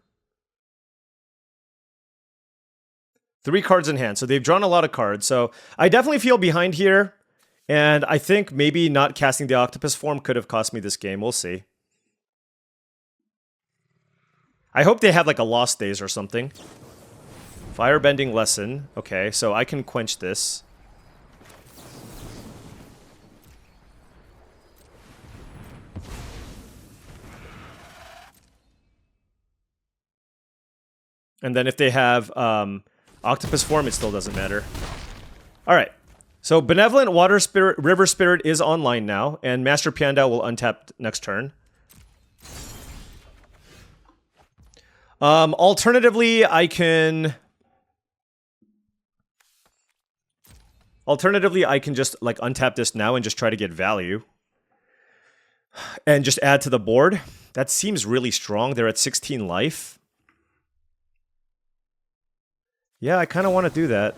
3 cards in hand, so they've drawn a lot of cards. So I definitely feel behind here, and I think maybe not casting the octopus form could have cost me this game. We'll see. I hope they have like a Lost Days or something. Firebending lesson. Okay, so I can quench this. And then if they have octopus form, it still doesn't matter. All right. So Benevolent Water Spirit, River Spirit is online now, and Master Piandao will untap next turn. Alternatively, I can just like untap this now and just try to get value. And just add to the board. That seems really strong. They're at 16 life. Yeah, I kind of want to do that.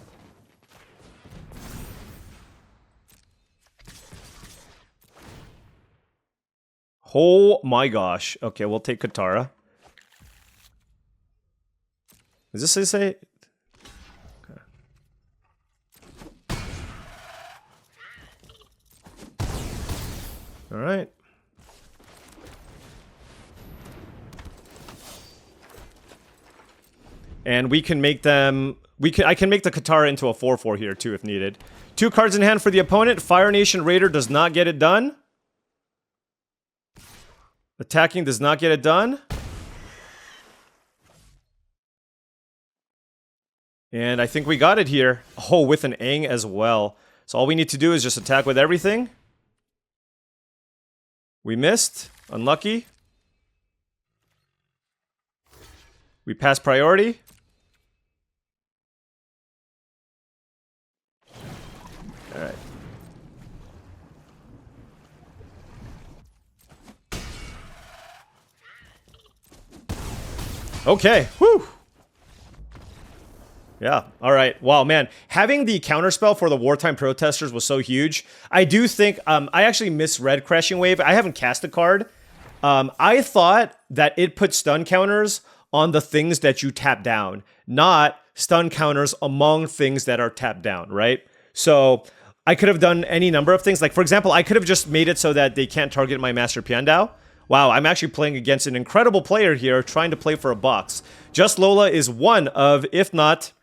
Oh my gosh. Okay, we'll take Katara. Is this say? Okay. All right. And we can make them... I can make the Katara into a 4/4 here, too, if needed. 2 cards in hand for the opponent. Fire Nation Raider does not get it done. Attacking does not get it done. And I think we got it here. Oh, with an Aang as well. So all we need to do is just attack with everything. We missed. Unlucky. We passed priority. Alright. Okay. Whew. Yeah. All right. Wow, man. Having the counterspell for the Wartime Protesters was so huge. I do think... I actually misread Crashing Wave. I haven't cast the card. I thought that it put stun counters on the things that you tap down, not stun counters among things that are tapped down, right? So I could have done any number of things. Like, for example, I could have just made it so that they can't target my Master Piandao. Wow, I'm actually playing against an incredible player here, trying to play for a box. Just Lola is one of, if not...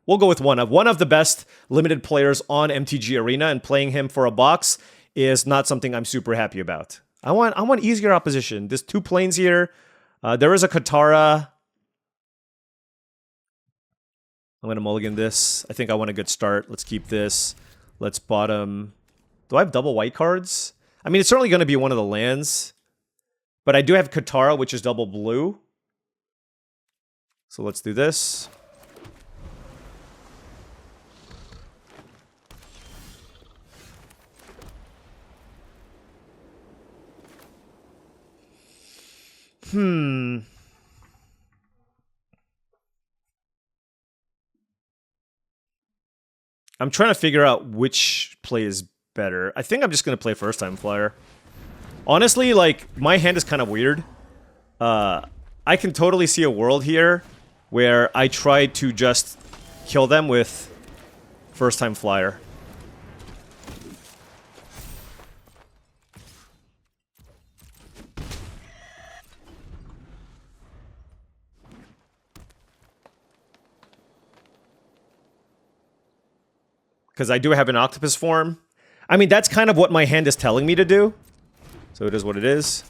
We'll go with one of the best limited players on MTGArena, and playing him for a box is not something I'm super happy about. I want easier opposition. There's 2 planes here. There is a Katara. I'm going to mulligan this. I think I want a good start. Let's keep this. Let's bottom. Do I have double white cards? I mean, it's certainly going to be one of the lands. But I do have Katara, which is double blue. So let's do this. I'm trying to figure out which play is better. I think I'm just going to play First Time Flyer. Honestly, like, my hand is kind of weird. I can totally see a world here where I try to just kill them with First Time Flyer. Because I do have an octopus form. I mean, that's kind of what my hand is telling me to do. So it is what it is.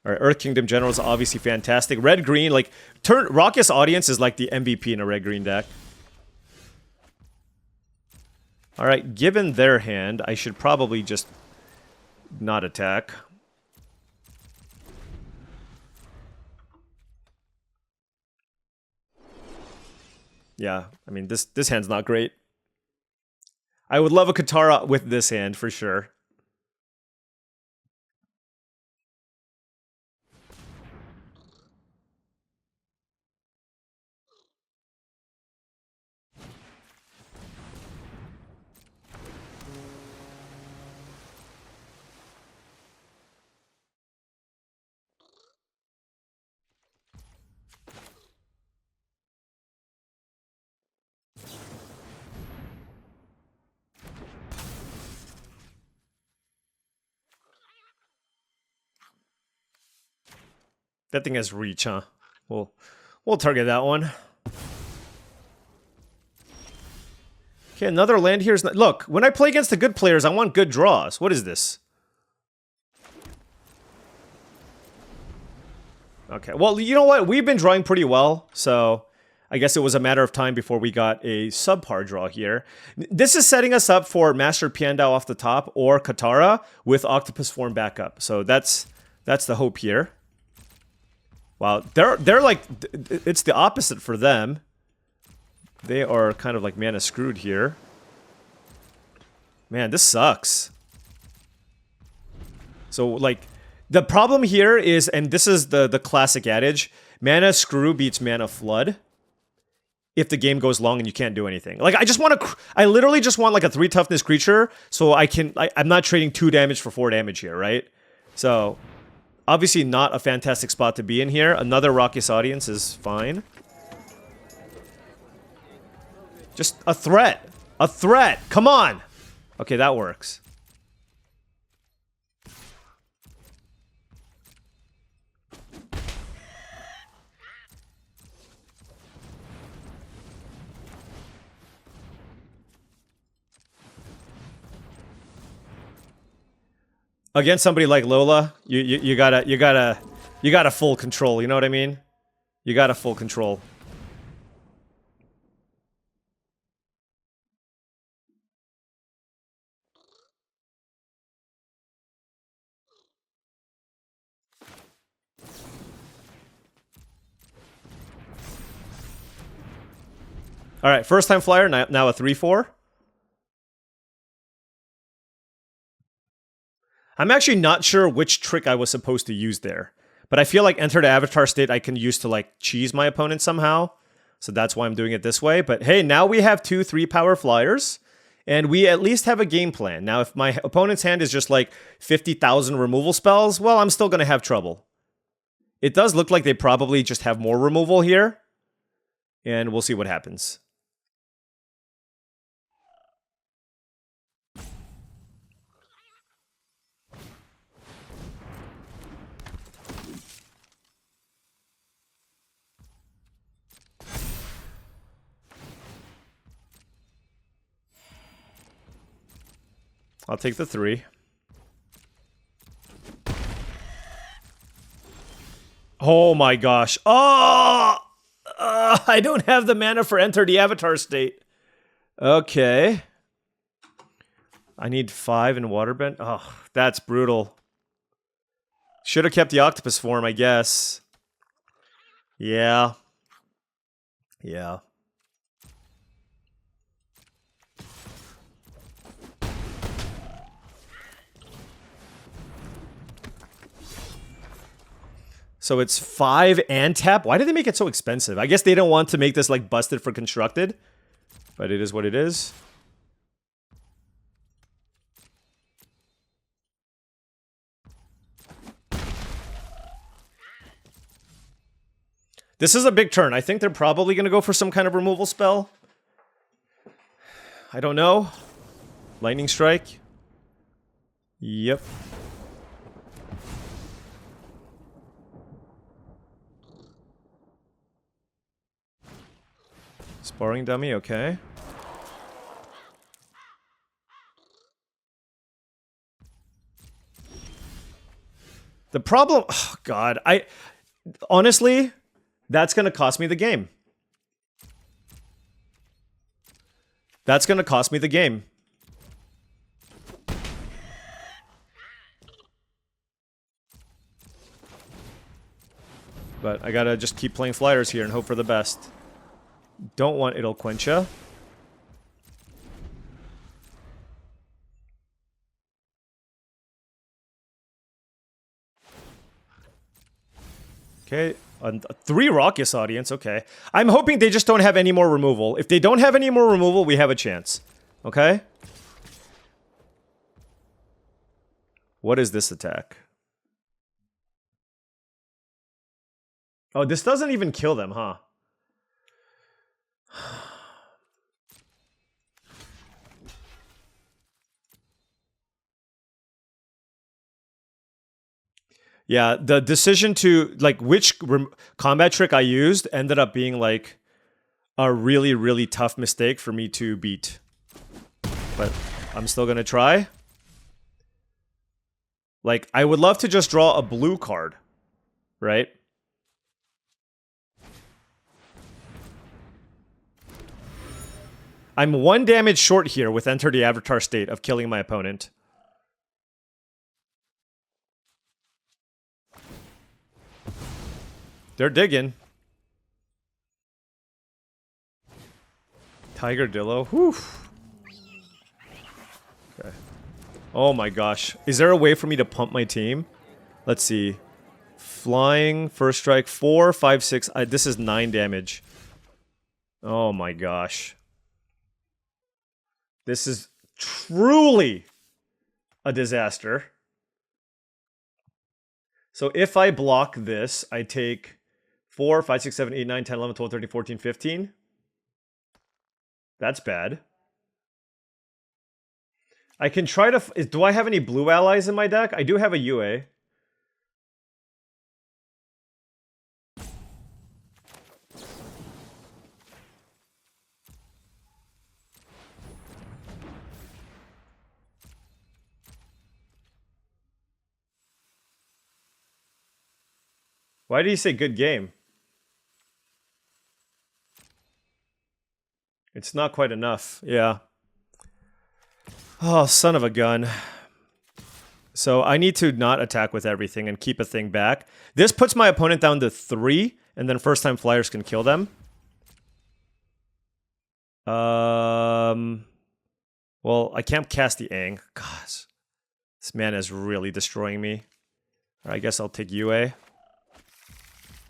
Alright, Earth Kingdom General is obviously fantastic. Red-green, like, Raucous Audience is like the MVP in a red-green deck. Alright, given their hand, I should probably just not attack. Yeah, I mean, this hand's not great. I would love a Katara with this hand, for sure. That thing has reach, huh? We'll target that one. Okay, another land here is not... Look, when I play against the good players, I want good draws. What is this? Okay, well, you know what? We've been drawing pretty well, so I guess it was a matter of time before we got a subpar draw here. This is setting us up for Master Piandao off the top or Katara with Octopus Form back up. So that's the hope here. Wow, they're like, it's the opposite for them. They are kind of like mana screwed here. Man, this sucks. So like, the problem here is, and this is the classic adage, mana screw beats mana flood. If the game goes long and you can't do anything. Like, I literally just want like a 3 toughness creature, so I'm not trading 2 damage for 4 damage here, right? So, obviously not a fantastic spot to be in here. Another Raucous Audience is fine. Just a threat. A threat. Come on. Okay, that works. Against somebody like Lola, you gotta full control, you know what I mean? You gotta full control. Alright, first time flyer, now a 3/4. I'm actually not sure which trick I was supposed to use there. But I feel like enter the avatar state I can use to like cheese my opponent somehow. So that's why I'm doing it this way. But hey, now we have 2 3-power flyers. And we at least have a game plan. Now if my opponent's hand is just like 50,000 removal spells, well, I'm still going to have trouble. It does look like they probably just have more removal here. And we'll see what happens. I'll take the 3. Oh my gosh. Oh! I don't have the mana for enter the avatar state. Okay. I need 5 in waterbend. Oh, that's brutal. Should have kept the octopus form, I guess. Yeah. Yeah. So it's 5 and tap. Why did they make it so expensive? I guess they don't want to make this like busted for constructed. But it is what it is. This is a big turn. I think they're probably going to go for some kind of removal spell. I don't know. Lightning Strike. Yep. Sparring dummy, okay. The problem... Oh, God. Honestly, that's going to cost me the game. That's going to cost me the game. But I gotta just keep playing flyers here and hope for the best. Don't want Idol Quencha. Okay, 3 Raucous Audience, okay. I'm hoping they just don't have any more removal. If they don't have any more removal, we have a chance. Okay? What is this attack? Oh, this doesn't even kill them, huh? Yeah, the decision to, like, which combat trick I used ended up being, like, a really, really tough mistake for me to beat. But I'm still gonna try. Like, I would love to just draw a blue card, right? I'm 1 damage short here with Enter the Avatar state of killing my opponent. They're digging. Tiger Dillo. Whew. Okay. Oh my gosh. Is there a way for me to pump my team? Let's see. Flying, first strike, 4, 5, 6. This is 9 damage. Oh my gosh. This is truly a disaster. So if I block this, I take 4, 5, 6, 7, 8, 9, 10, 11, 12, 13, 14, 15. That's bad. I can try to... do I have any blue allies in my deck? I do have a UA. Why did he say good game? It's not quite enough. Yeah. Oh, son of a gun. So I need to not attack with everything and keep a thing back. This puts my opponent down to 3, and then first time flyers can kill them. Well, I can't cast the Aang. Gosh. This mana is really destroying me. I guess I'll take UA.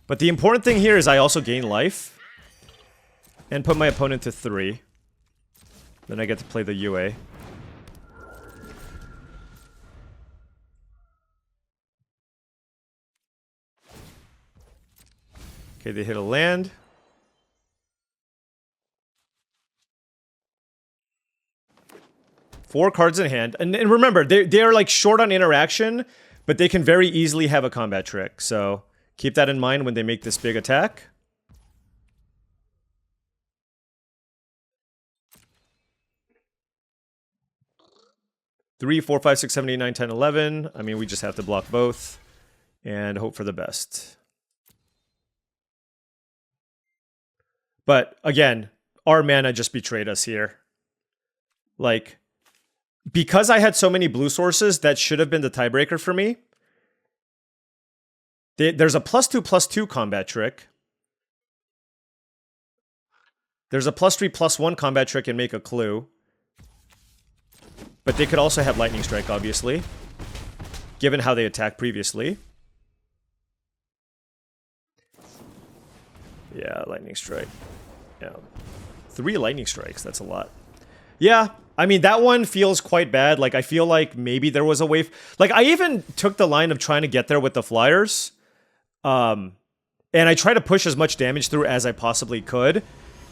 But the important thing here is I also gain life. And put my opponent to 3. Then I get to play the UA. Okay, they hit a land. Four cards in hand. And remember, they're like short on interaction, but they can very easily have a combat trick. So keep that in mind when they make this big attack. Three, 4, 5, 6, 7, 8, 9, 10, 11. I mean, we just have to block both and hope for the best. But again, our mana just betrayed us here. Like, because I had so many blue sources, that should have been the tiebreaker for me. There's a +2/+2 combat trick. There's a +3/+1 combat trick and make a clue. But they could also have Lightning Strike, obviously, given how they attacked previously. Yeah, Lightning Strike. Yeah. 3 Lightning Strikes, that's a lot. Yeah, I mean, that one feels quite bad. Like, I feel like maybe there was a way... Like, I even took the line of trying to get there with the Flyers. And I tried to push as much damage through as I possibly could.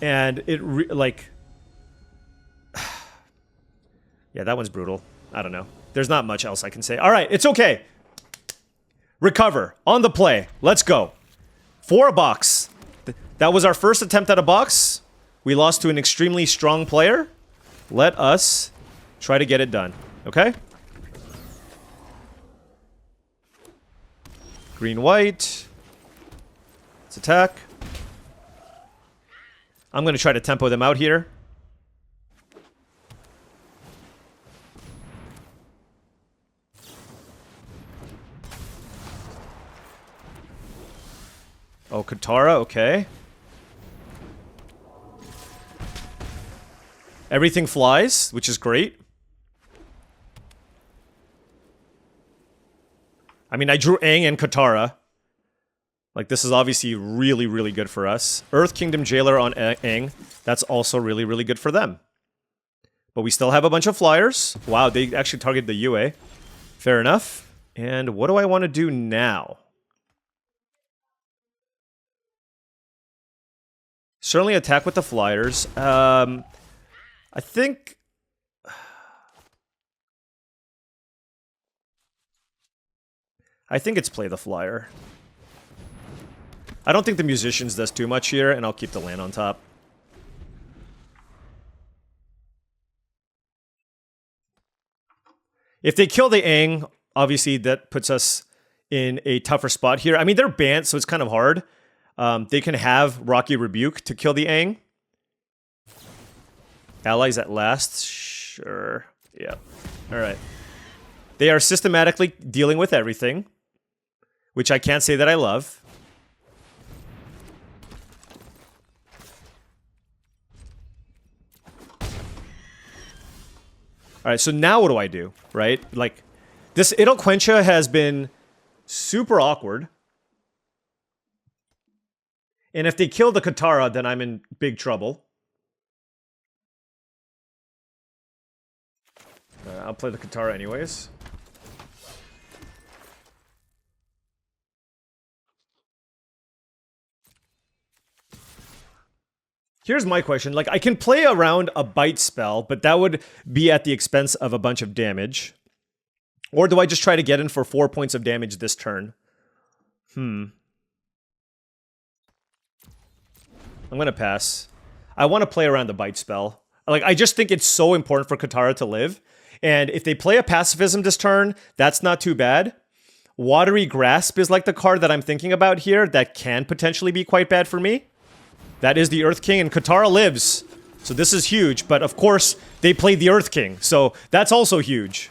And it, like... Yeah, that one's brutal. I don't know. There's not much else I can say. All right, it's okay. Recover. On the play. Let's go. For a box. That was our first attempt at a box. We lost to an extremely strong player. Let us try to get it done. Okay? Green-white. Let's attack. I'm going to try to tempo them out here. Oh, Katara, okay. Everything flies, which is great. I mean, I drew Aang and Katara. Like, this is obviously really, really good for us. Earth Kingdom Jailer on Aang. That's also really, really good for them. But we still have a bunch of flyers. Wow, they actually targeted the UA. Fair enough. And what do I want to do now? Certainly attack with the flyers. I think... I think it's play the flyer. I don't think the musicians does too much here, and I'll keep the land on top. If they kill the Aang, obviously that puts us in a tougher spot here. I mean, they're banned, so it's kind of hard. They can have Rocky Rebuke to kill the Aang. Allies at last? Sure. Yeah. Alright. They are systematically dealing with everything, which I can't say that I love. Alright, so now what do I do, right? Like, this Idol Quencha has been super awkward. And if they kill the Katara, then I'm in big trouble. I'll play the Katara anyways. Here's my question. Like, I can play around a bite spell, but that would be at the expense of a bunch of damage. Or do I just try to get in for 4 points of damage this turn? I'm gonna pass. I want to play around the bite spell. Like, I just think it's so important for Katara to live. And if they play a pacifism this turn, that's not too bad. Watery Grasp is like the card that I'm thinking about here that can potentially be quite bad for me. That is the Earth King, and Katara lives. So this is huge, but of course, they played the Earth King, so that's also huge.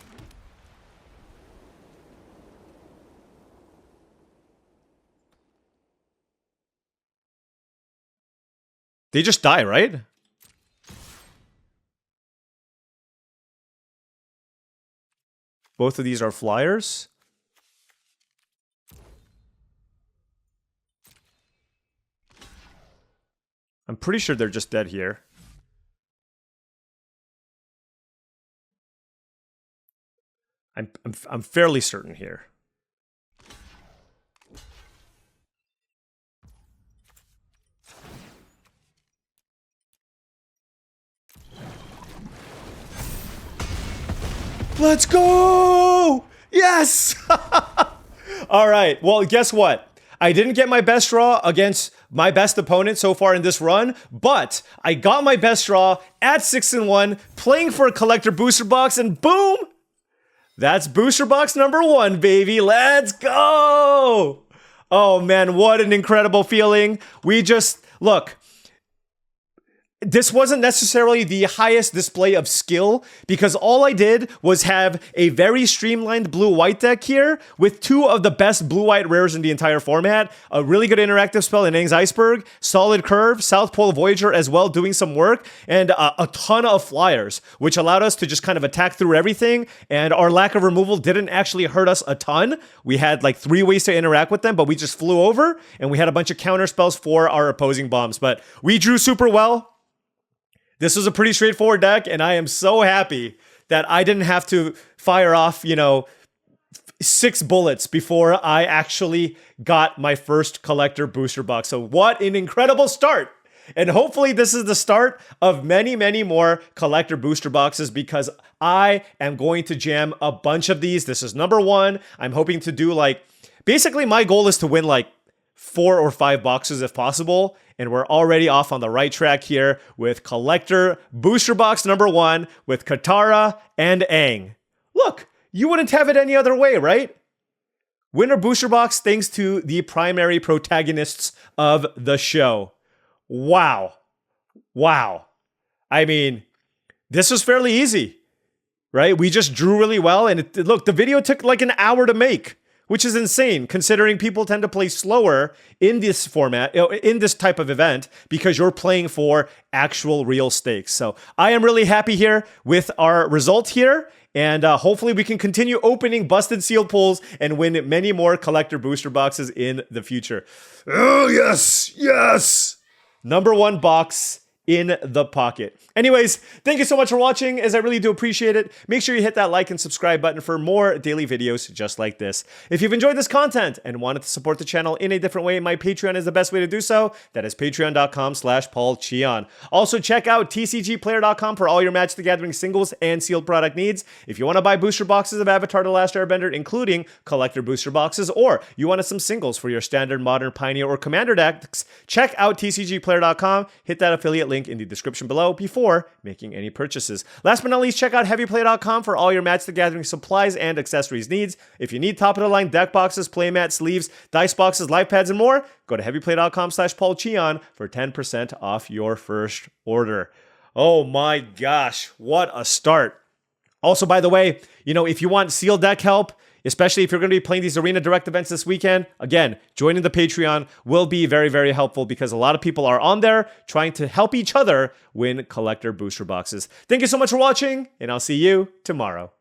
They just die, right? Both of these are flyers. I'm pretty sure they're just dead here. I'm fairly certain here. Let's go! Yes! All right. Well, guess what? I didn't get my best draw against my best opponent so far in this run, but I got my best draw at 6-1, playing for a collector booster box, and boom! That's booster box number 1, baby. Let's go! Oh man, what an incredible feeling. We just, look, this wasn't necessarily the highest display of skill because all I did was have a very streamlined blue-white deck here with 2 of the best blue-white rares in the entire format, a really good interactive spell in Aang's Iceberg, solid curve, South Pole Voyager as well doing some work, and a ton of flyers, which allowed us to just kind of attack through everything, and our lack of removal didn't actually hurt us a ton. We had like 3 ways to interact with them, but we just flew over, and we had a bunch of counter spells for our opposing bombs, but we drew super well. This was a pretty straightforward deck, and I am so happy that I didn't have to fire off, 6 bullets before I actually got my first collector booster box. So what an incredible start! And hopefully this is the start of many, many more collector booster boxes because I am going to jam a bunch of these. This is number 1. I'm hoping to do basically my goal is to win 4 or 5 boxes if possible. And we're already off on the right track here with collector booster box number 1 with Katara and Aang. Look, you wouldn't have it any other way, right? Winner booster box thanks to the primary protagonists of the show. Wow. Wow. I mean, this was fairly easy, right? We just drew really well. And look, the video took like an hour to make, which is insane considering people tend to play slower in this format, in this type of event, because you're playing for actual real stakes. So I am really happy here with our result here. And hopefully we can continue opening busted sealed pulls and win many more collector booster boxes in the future. Oh, yes, yes. Number 1 box in the pocket. Anyways, thank you so much for watching, as I really do appreciate it. Make sure you hit that like and subscribe button for more daily videos just like this. If you've enjoyed this content and wanted to support the channel in a different way, my Patreon is the best way to do so. That is patreon.com/paulcheon. Also, check out TCGplayer.com for all your Magic the Gathering singles and sealed product needs. If you want to buy booster boxes of Avatar: The Last Airbender, including collector booster boxes, or you wanted some singles for your standard, modern, pioneer, or commander decks, check out TCGplayer.com. Hit that affiliate link in the description below before making any purchases. Last but not least, check out heavyplay.com for all your Magic the Gathering supplies and accessories needs. If you need top-of-the-line deck boxes, playmats, sleeves, dice boxes, life pads, and more, go to heavyplay.com/paulcheon for 10% off your first order. Oh my gosh, what a start. Also, by the way, if you want sealed deck help, especially if you're going to be playing these Arena Direct events this weekend, again, joining the Patreon will be very, very helpful because a lot of people are on there trying to help each other win collector booster boxes. Thank you so much for watching, and I'll see you tomorrow.